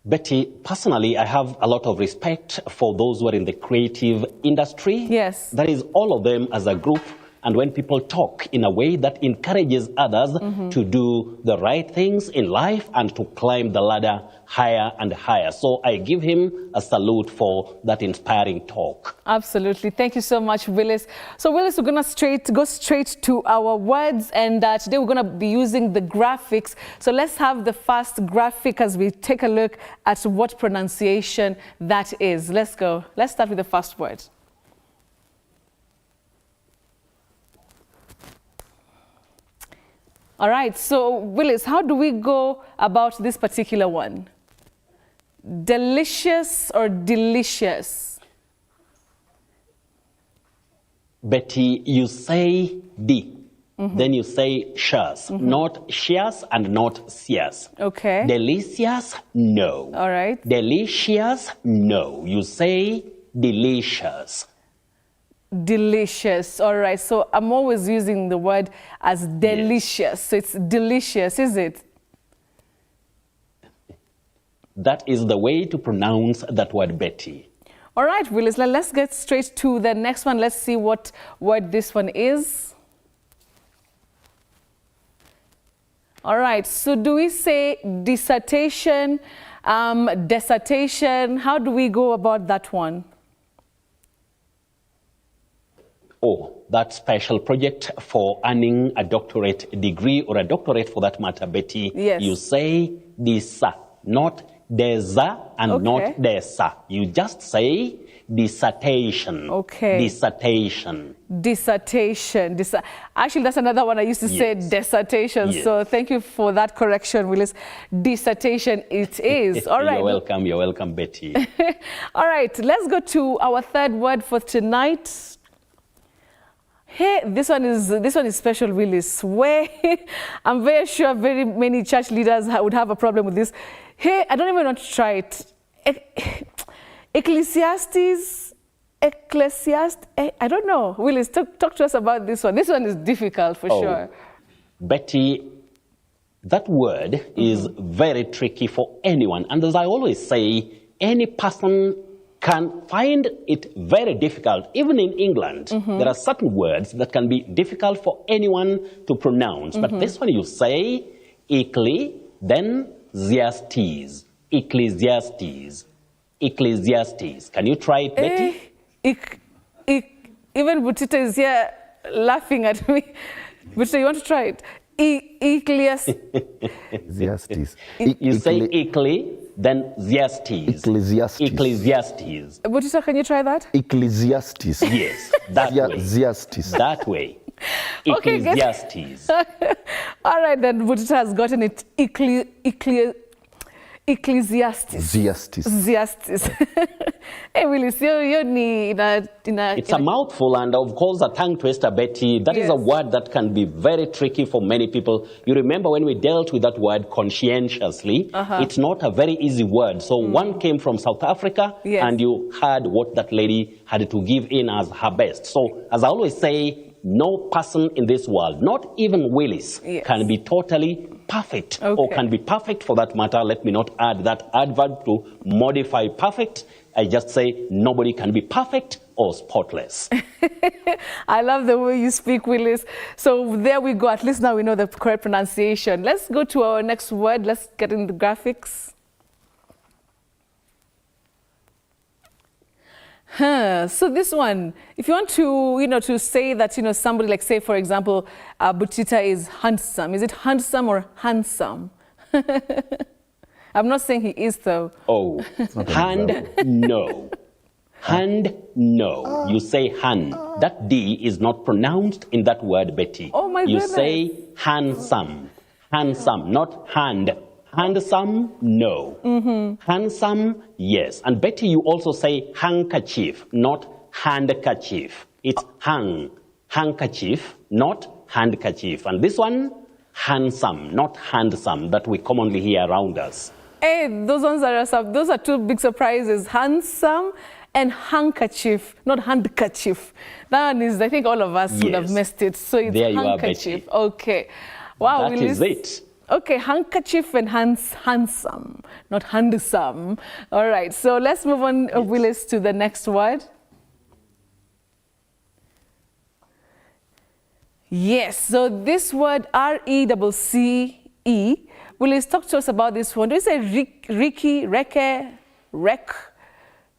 Betty, personally, I have a lot of respect for those who are in the creative industry. Yes. That is, all of them as a group And when people talk in a way that encourages others to do the right things in life and to climb the ladder higher and higher. So I give him a salute for that inspiring talk. Absolutely. Thank you so much, Willis. So Willis, we're going to go straight to our words, and today we're going to be using the graphics. So let's have the first graphic as we take a look at what pronunciation that is. Let's go. Let's start with the first word. All right, so Willis, how do we go about this particular one? Delicious or delicious? Betty, you say D, then you say shares, not shares and not sears. Okay. Delicious, no. All right. Delicious, no. You say delicious. Delicious. All right. So I'm always using the word as delicious. Yes. So it's delicious, is it? That is the way to pronounce that word, Betty. All right, Willis, let's get straight to the next one. Let's see what word this one is. All right. So do we say dissertation, dissertation? How do we go about that one? Oh, that special project for earning a doctorate degree or a doctorate for that matter, Betty. Yes. You say disa, not desa and not desa. You just say dissertation. Okay. Dissertation. Dissertation. Actually, that's another one I used to say, dissertation. Yes. So thank you for that correction, Willis. Dissertation it is. All right. You're welcome, Betty. All right, let's go to our third word for tonight. Hey, this one is special, Willis. Where I'm very sure very many church leaders would have a problem with this. Hey, I don't even want to try it. Ecclesiastes, I don't know. Willis, talk to us about this one. This one is difficult for sure. Betty, that word is very tricky for anyone. And as I always say, any person can find it very difficult. Even in England, there are certain words that can be difficult for anyone to pronounce. But this one you say, then Ecclesiastes. Ecclesiastes. Ecclesiastes. Can you try it, Betty? Even Butita is here laughing at me. Butita, you want to try it? Ecclesiastes. You say then Ecclesiastes. Ecclesiastes. Ecclesiastes. Butita, can you try that? Ecclesiastes. Yes, that way. Ecclesiastes. That way. Okay, Ecclesiastes. All right, then Butita has gotten it. Ecclesiastes. Ecclesiastes. Hey, Willis, you're in a... It's a mouthful and, of course, a tongue twister, Betty. That is a word that can be very tricky for many people. You remember when we dealt with that word conscientiously, it's not a very easy word. So one came from South Africa, and you heard what that lady had to give in as her best. So, as I always say, no person in this world, not even Willis, can be totally perfect or can be perfect for that matter. Let me not add that adverb to modify perfect. I just say nobody can be perfect or spotless. I love the way you speak, Willis. So there we go. At least now we know the correct pronunciation. Let's go to our next word. Let's get in the graphics. So this one, if you want to, to say that, somebody like, say, for example, Butita is handsome. Is it handsome or handsome? I'm not saying he is, though. Oh, hand, no. Hand, no. You say hand. That D is not pronounced in that word, Betty. Oh, my goodness. You say handsome. Handsome, not hand. Handsome, no. Handsome, yes. And Betty, you also say handkerchief, not handkerchief. It's handkerchief, not handkerchief. And this one, handsome, not handsome, that we commonly hear around us. Hey, those are two big surprises. Handsome and handkerchief, not handkerchief. That one is, I think all of us would have missed it. So it's there handkerchief. You are, Betty. Okay. Wow, that is it. Okay, handkerchief and handsome, not handsome. All right, so let's move on, Willis, to the next word. Yes, so this word R-E-C-C-E, Willis, talk to us about this one. Do you say Ricky, Reke, Rek,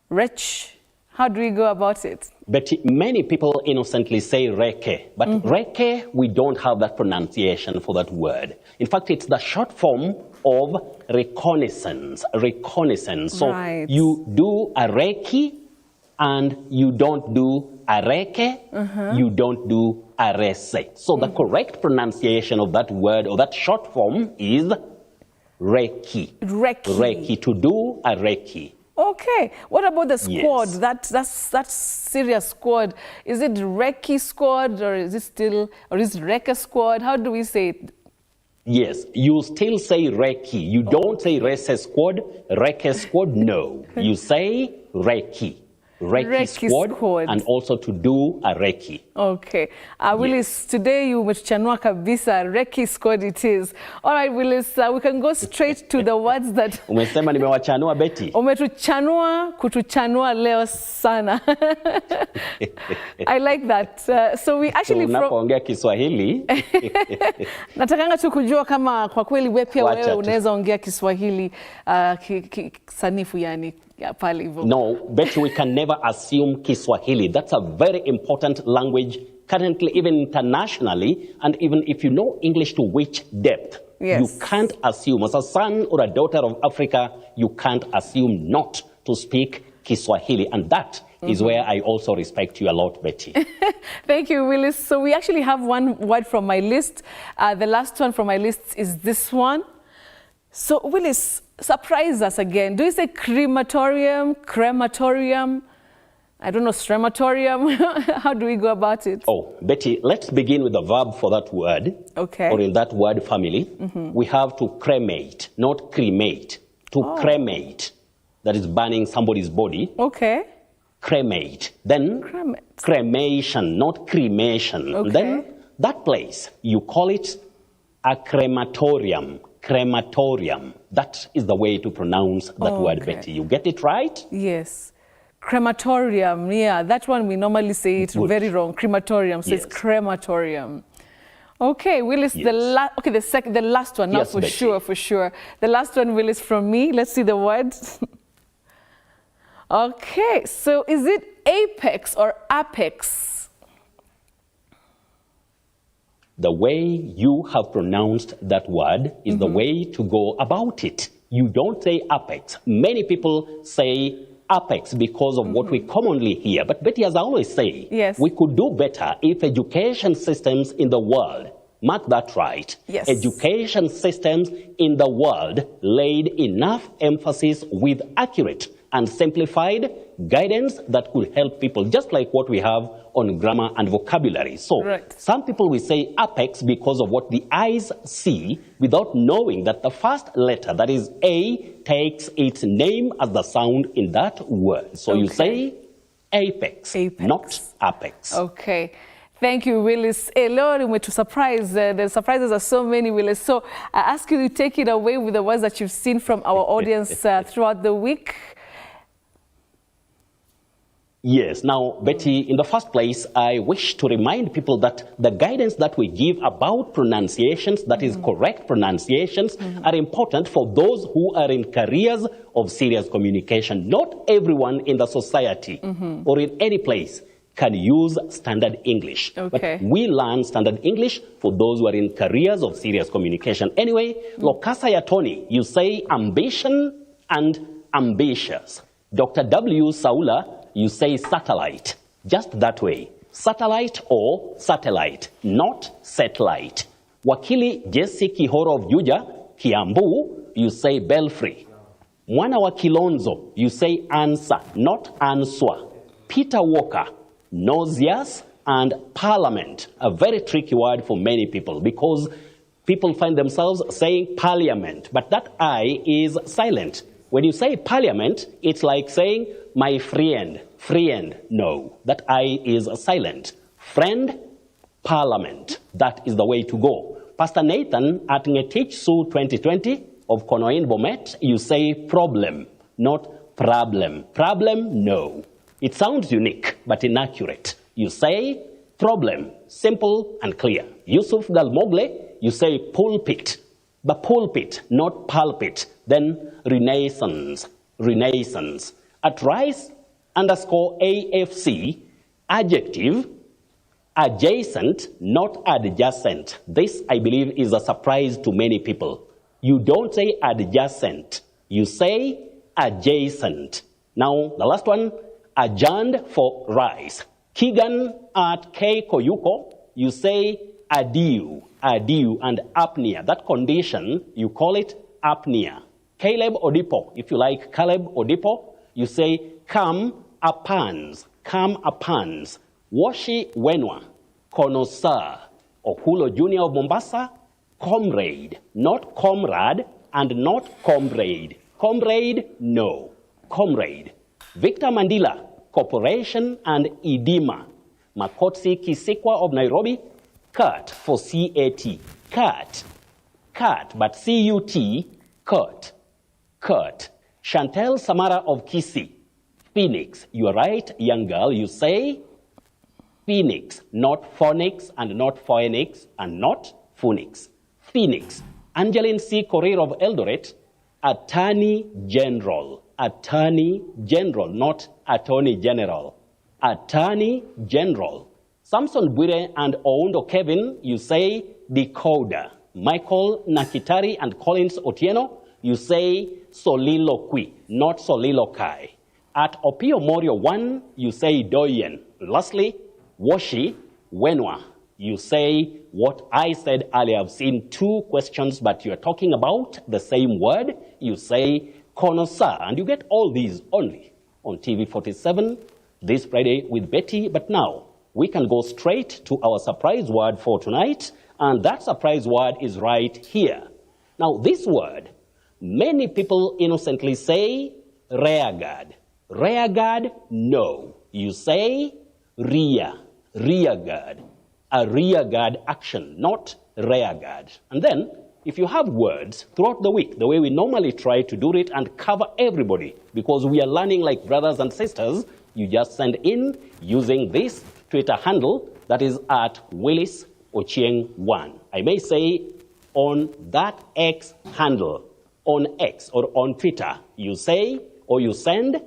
Rech? How do we go about it? But many people innocently say reke, but reke, we don't have that pronunciation for that word. In fact, it's the short form of reconnaissance. Reconnaissance. So you do a reki and you don't do a reke, you don't do a rese. So the correct pronunciation of that word or that short form is reki. Reki. Reki, to do a reki. Okay. What about the squad? Yes. That serious squad. Is it Reki squad or is it still, or is it Reka squad? How do we say it? Yes, you still say Reki. You don't say Rese squad, Reke squad, no. You say Reki. Reki squad, and also to do a Reki. Okay. Willis, today you umechanua kabisa, Reki squad it is. All right, Willis, we can go straight to the words that... Umesema nimewachanua Betty. Umetuchanua, kutuchanua leo sana. I like that. So we actually... Unapoongea Kiswahili. Natakanga tu kujua kama kwa kweli wewe pia wewe unaweza ongea Kiswahili sanifu yani. No, but we can never assume Kiswahili. That's a very important language currently, even internationally, and even if you know English to which depth, you can't assume. As a son or a daughter of Africa, you can't assume not to speak Kiswahili, and that is where I also respect you a lot, Betty. Thank you, Willis. So we actually have one word from my list. The last one from my list is this one. So, Willis, surprise us again. Do you say crematorium, crematorium? I don't know, strematorium? How do we go about it? Oh, Betty, let's begin with the verb for that word. Okay. Or in that word family. We have to cremate, not cremate. To cremate, that is burning somebody's body. Okay. Cremate. Then cremation, not cremation. Okay. Then that place, you call it a crematorium. Crematorium. That is the way to pronounce that word, Betty. You get it right? Yes. Crematorium, yeah. That one we normally say it very wrong. Crematorium, so it's crematorium. Okay, Willis, the last one, now for sure. The last one, Willis, from me. Let's see the word. Okay, so is it apex or apex? The way you have pronounced that word is the way to go about it. You don't say apex. Many people say apex because of what we commonly hear. But Betty, as I always say, we could do better if education systems in the world, mark that right, education systems in the world laid enough emphasis with accurate and simplified guidance that could help people, just like what we have on grammar and vocabulary. So some people will say apex because of what the eyes see without knowing that the first letter, that is A, takes its name as the sound in that word. So you say apex, not apex. Okay. Thank you, Willis. Hey, Lord, we're to surprise. The surprises are so many, Willis. So I ask you to take it away with the words that you've seen from our audience throughout the week. Yes. Now, Betty, in the first place, I wish to remind people that the guidance that we give about pronunciations, that is correct pronunciations, are important for those who are in careers of serious communication. Not everyone in the society or in any place can use standard English. But we learn standard English for those who are in careers of serious communication. Anyway, Lokasa ya Tony, you say ambition and ambitious. Dr. W. Saula, you say satellite, just that way. Satellite or satellite, not satellite. Wakili Jesse Kihoro of Juja, Kiambu, you say belfry. Mwana wa Kilonzo, you say answer, not answer. Peter Walker, nauseous and parliament, a very tricky word for many people because people find themselves saying parliament, but that I is silent. When you say parliament, it's like saying my friend. No, that I is silent. Friend, parliament. That is the way to go. Pastor Nathan at Ngetich Su 2020 of Konoin Bomet, you say problem, not problem. Problem, no. It sounds unique, but inaccurate. You say problem. Simple and clear. Yusuf Galmogle, you say pulpit. The pulpit, not pulpit. Then renaissance, renaissance. At Rice_AFC, adjective, adjacent, not adjacent. This, I believe, is a surprise to many people. You don't say adjacent. You say adjacent. Now, the last one, adjourned for Rice. Keegan at K Koyuko, you say adieu, adieu, and apnea. That condition, you call it apnea. Caleb Odipo, if you like Caleb Odipo, you say come upons, come upons. Washi Wenwa, connoisseur. Okulo Jr. of Mombasa, comrade, not comrade and not comrade. Comrade, no, comrade. Victor Mandela, corporation and edema. Makotsi Kisikwa of Nairobi, CUT for CAT. CUT, CUT, but CUT, CUT, CUT. Chantel Samara of Kisii, Phoenix. You are right, young girl, you say Phoenix, not phonics and not phoenix and not phonics. Phoenix. Angeline C. Korir of Eldoret, Attorney General. Attorney General, not Attorney General. Attorney General. Samson Bwire and Oundo Kevin, you say decoder. Michael Nakitari and Collins Otieno, you say soliloquy, not soliloquy. At Opio Morio 1, you say doyen. Lastly, Washi Wenwa, you say what I said earlier. I've seen two questions, but you're talking about the same word. You say connoisseur, and you get all these only on TV 47 this Friday with Betty. But now we can go straight to our surprise word for tonight, and that surprise word is right here. Now this word, many people innocently say rearguard. Rearguard, no. You say rearguard. A rearguard action, not rearguard. And then, if you have words throughout the week, the way we normally try to do it and cover everybody, because we are learning like brothers and sisters, you just send in using this Twitter handle that is at Willis Ochieng1. I may say on that X handle, on X or on Twitter, you say or you send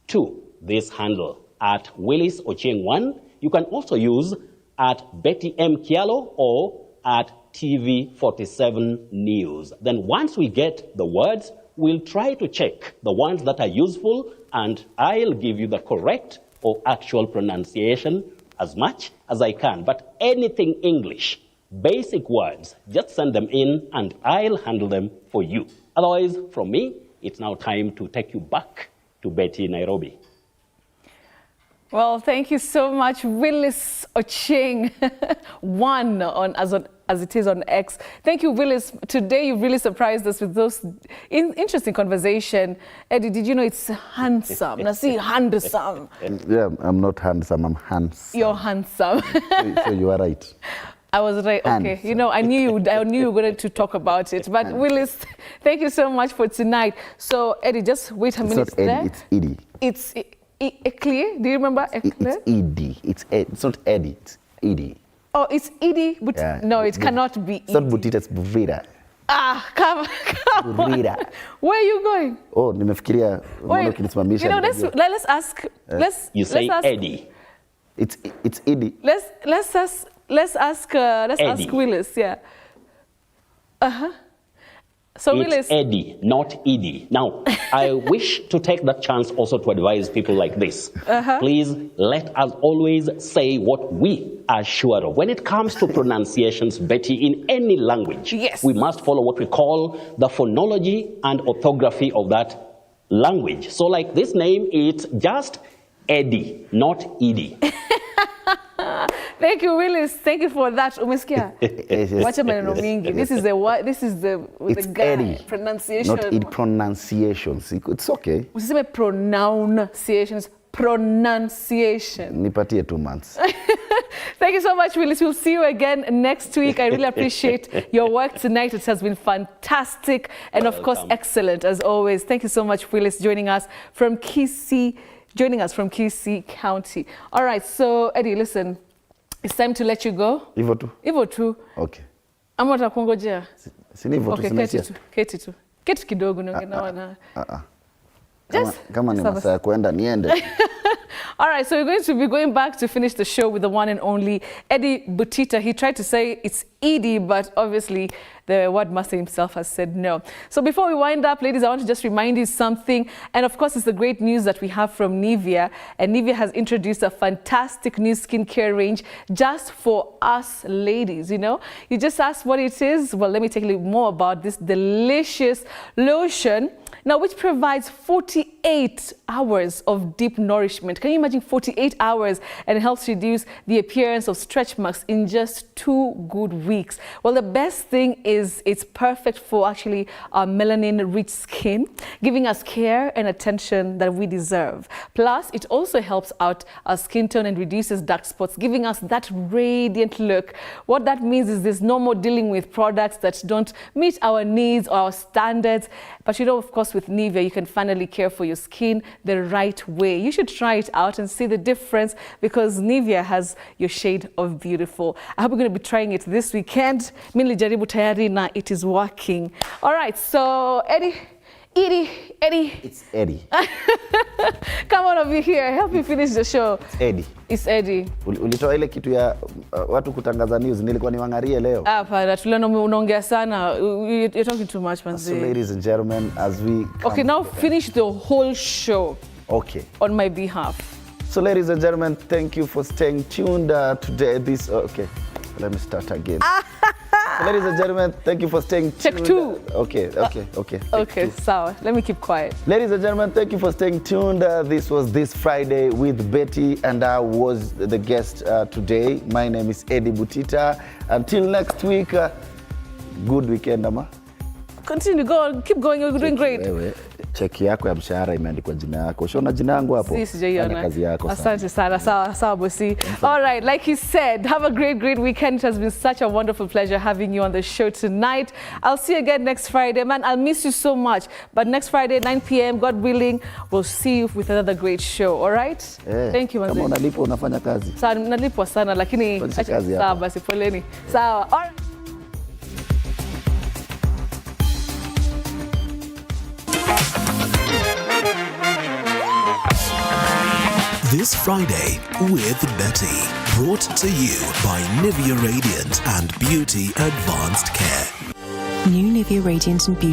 to this handle at Willis Ochieng1. You can also use at Betty M. Kialo or at TV 47 News. Then once we get the words, we'll try to check the ones that are useful, and I'll give you the correct or actual pronunciation as much as I can. But anything English, basic words, just send them in and I'll handle them for you. Otherwise, from me, it's now time to take you back to Betty Nairobi. Well, thank you so much, Willis Ochieng, one on as it is on X. Thank you, Willis. Today you really surprised us with those interesting conversation. Eddie, did you know it's handsome? Now see, handsome. Yeah, I'm not handsome, I'm handsome. You're handsome. So you are right. I was right. Okay, Handsome. you know, I knew you were going to talk about it. But Willis, thank you so much for tonight. So Eddie, just wait a minute there. It's Eddie. It's Eclair. Do you remember Eclair? It's Eddie. It's not Eddie. It's Eddie. Oh, it's Eddie, but Yeah. no, it cannot be It's not Eddie. Butita, it's Buvira. Ah, come on. Buvira. Where are you going? Oh, nimefikiria mbona Wait, ukinisimamisha. you know, let's ask. You say let's ask, Eddie. It's Eddie. Let's ask Eddie. Willis. Yeah. So It's Willis. Eddie, not Edie. Now, I wish to take that chance also to advise people like this. Please let us always say what we are sure of. When it comes to pronunciations, Betty, in any language, yes, we must follow what we call the phonology and orthography of that language. So like this name, it's just Eddie, not Edie. Thank you, Willis. Thank you for that. Umesikia? Wacha maneno mingi. This is the It's guy Eddie, pronunciation. not Eddie pronunciations. It's okay. Usiseme pronunciations. Pronunciation. Nipatie 2 months. Thank you so much, Willis. We'll see you again next week. I really appreciate your work tonight. It has been fantastic and, of course, excellent as always. Thank you so much, Willis, joining us from Kisii County. All right, so Eddie, listen. It's time to let you go. Hivyo tu. Hivyo tu. Okay. Ama utakungojea? Si ni hivyo tu, sina siesta. Keti tu. Keti kidogo niongee na wana. Kama ni masaa ya kuenda niende. All right, so we're going to be going back to finish the show with the one and only Eddie Butita. He tried to say it's Edie, but obviously the word master himself has said no. So before we wind up, ladies, I want to just remind you something. And of course, it's the great news that we have from Nivea. And Nivea has introduced a fantastic new skincare range just for us ladies, you know. You just asked what it is. Well, let me tell you more about this delicious lotion. Now, which provides 48 hours of deep nourishment. Can you imagine 48 hours, and it helps reduce the appearance of stretch marks in just 2 good weeks? Well, the best thing is it's perfect for actually our melanin-rich skin, giving us care and attention that we deserve. Plus, it also helps out our skin tone and reduces dark spots, giving us that radiant look. What that means is there's no more dealing with products that don't meet our needs or our standards. But you know, of course, with Nivea, you can finally care for your skin the right way. You should try it out and see the difference, because Nivea has your shade of beautiful. I hope you're going to be trying it this weekend. Mimi nilijaribu tayari na it is working. All right, so Eddie. It's Eddie. Come on over here. Help me finish the show. It's Eddie. It's Eddie. Ulitoa ile kitu ya watu kutangaza news, nilikuwa niwangarie leo. Hapana, tuliona unaongea sana. You're talking too much, man. So ladies and gentlemen, as we Okay, now finish the whole show. Okay. On my behalf. So ladies and gentlemen, thank you for staying tuned today. Okay. Let me start again. So, ladies and gentlemen, thank you for staying tuned. Check 2. Okay. Okay, so let me keep quiet. Ladies and gentlemen, thank you for staying tuned. This was This Friday with Betty, and I was the guest today. My name is Eddie Butita. Until next week, good weekend, Ama. Continue, go on, keep going, you're doing great. Cheki yako ya mshahara imeandikwa jina yako. Unaona jina yangu hapo? Si sijaiona. Kazi yako. Asante sana. Sawa bosi. All right, like he said, have a great weekend. It has been such a wonderful pleasure having you on the show tonight. I'll see you again next Friday. Man, I'll miss you so much. But next Friday, 9 p.m., God willing, we'll see you with another great show. All right? Thank you, Manzi. Kama unalipwa unafanya kazi. Sawa, nalipwa sana, lakini sawa basi, poleni. Sawa. All right. This Friday with Betty, brought to you by Nivea Radiant and Beauty Advanced Care. New Nivea Radiant and Beauty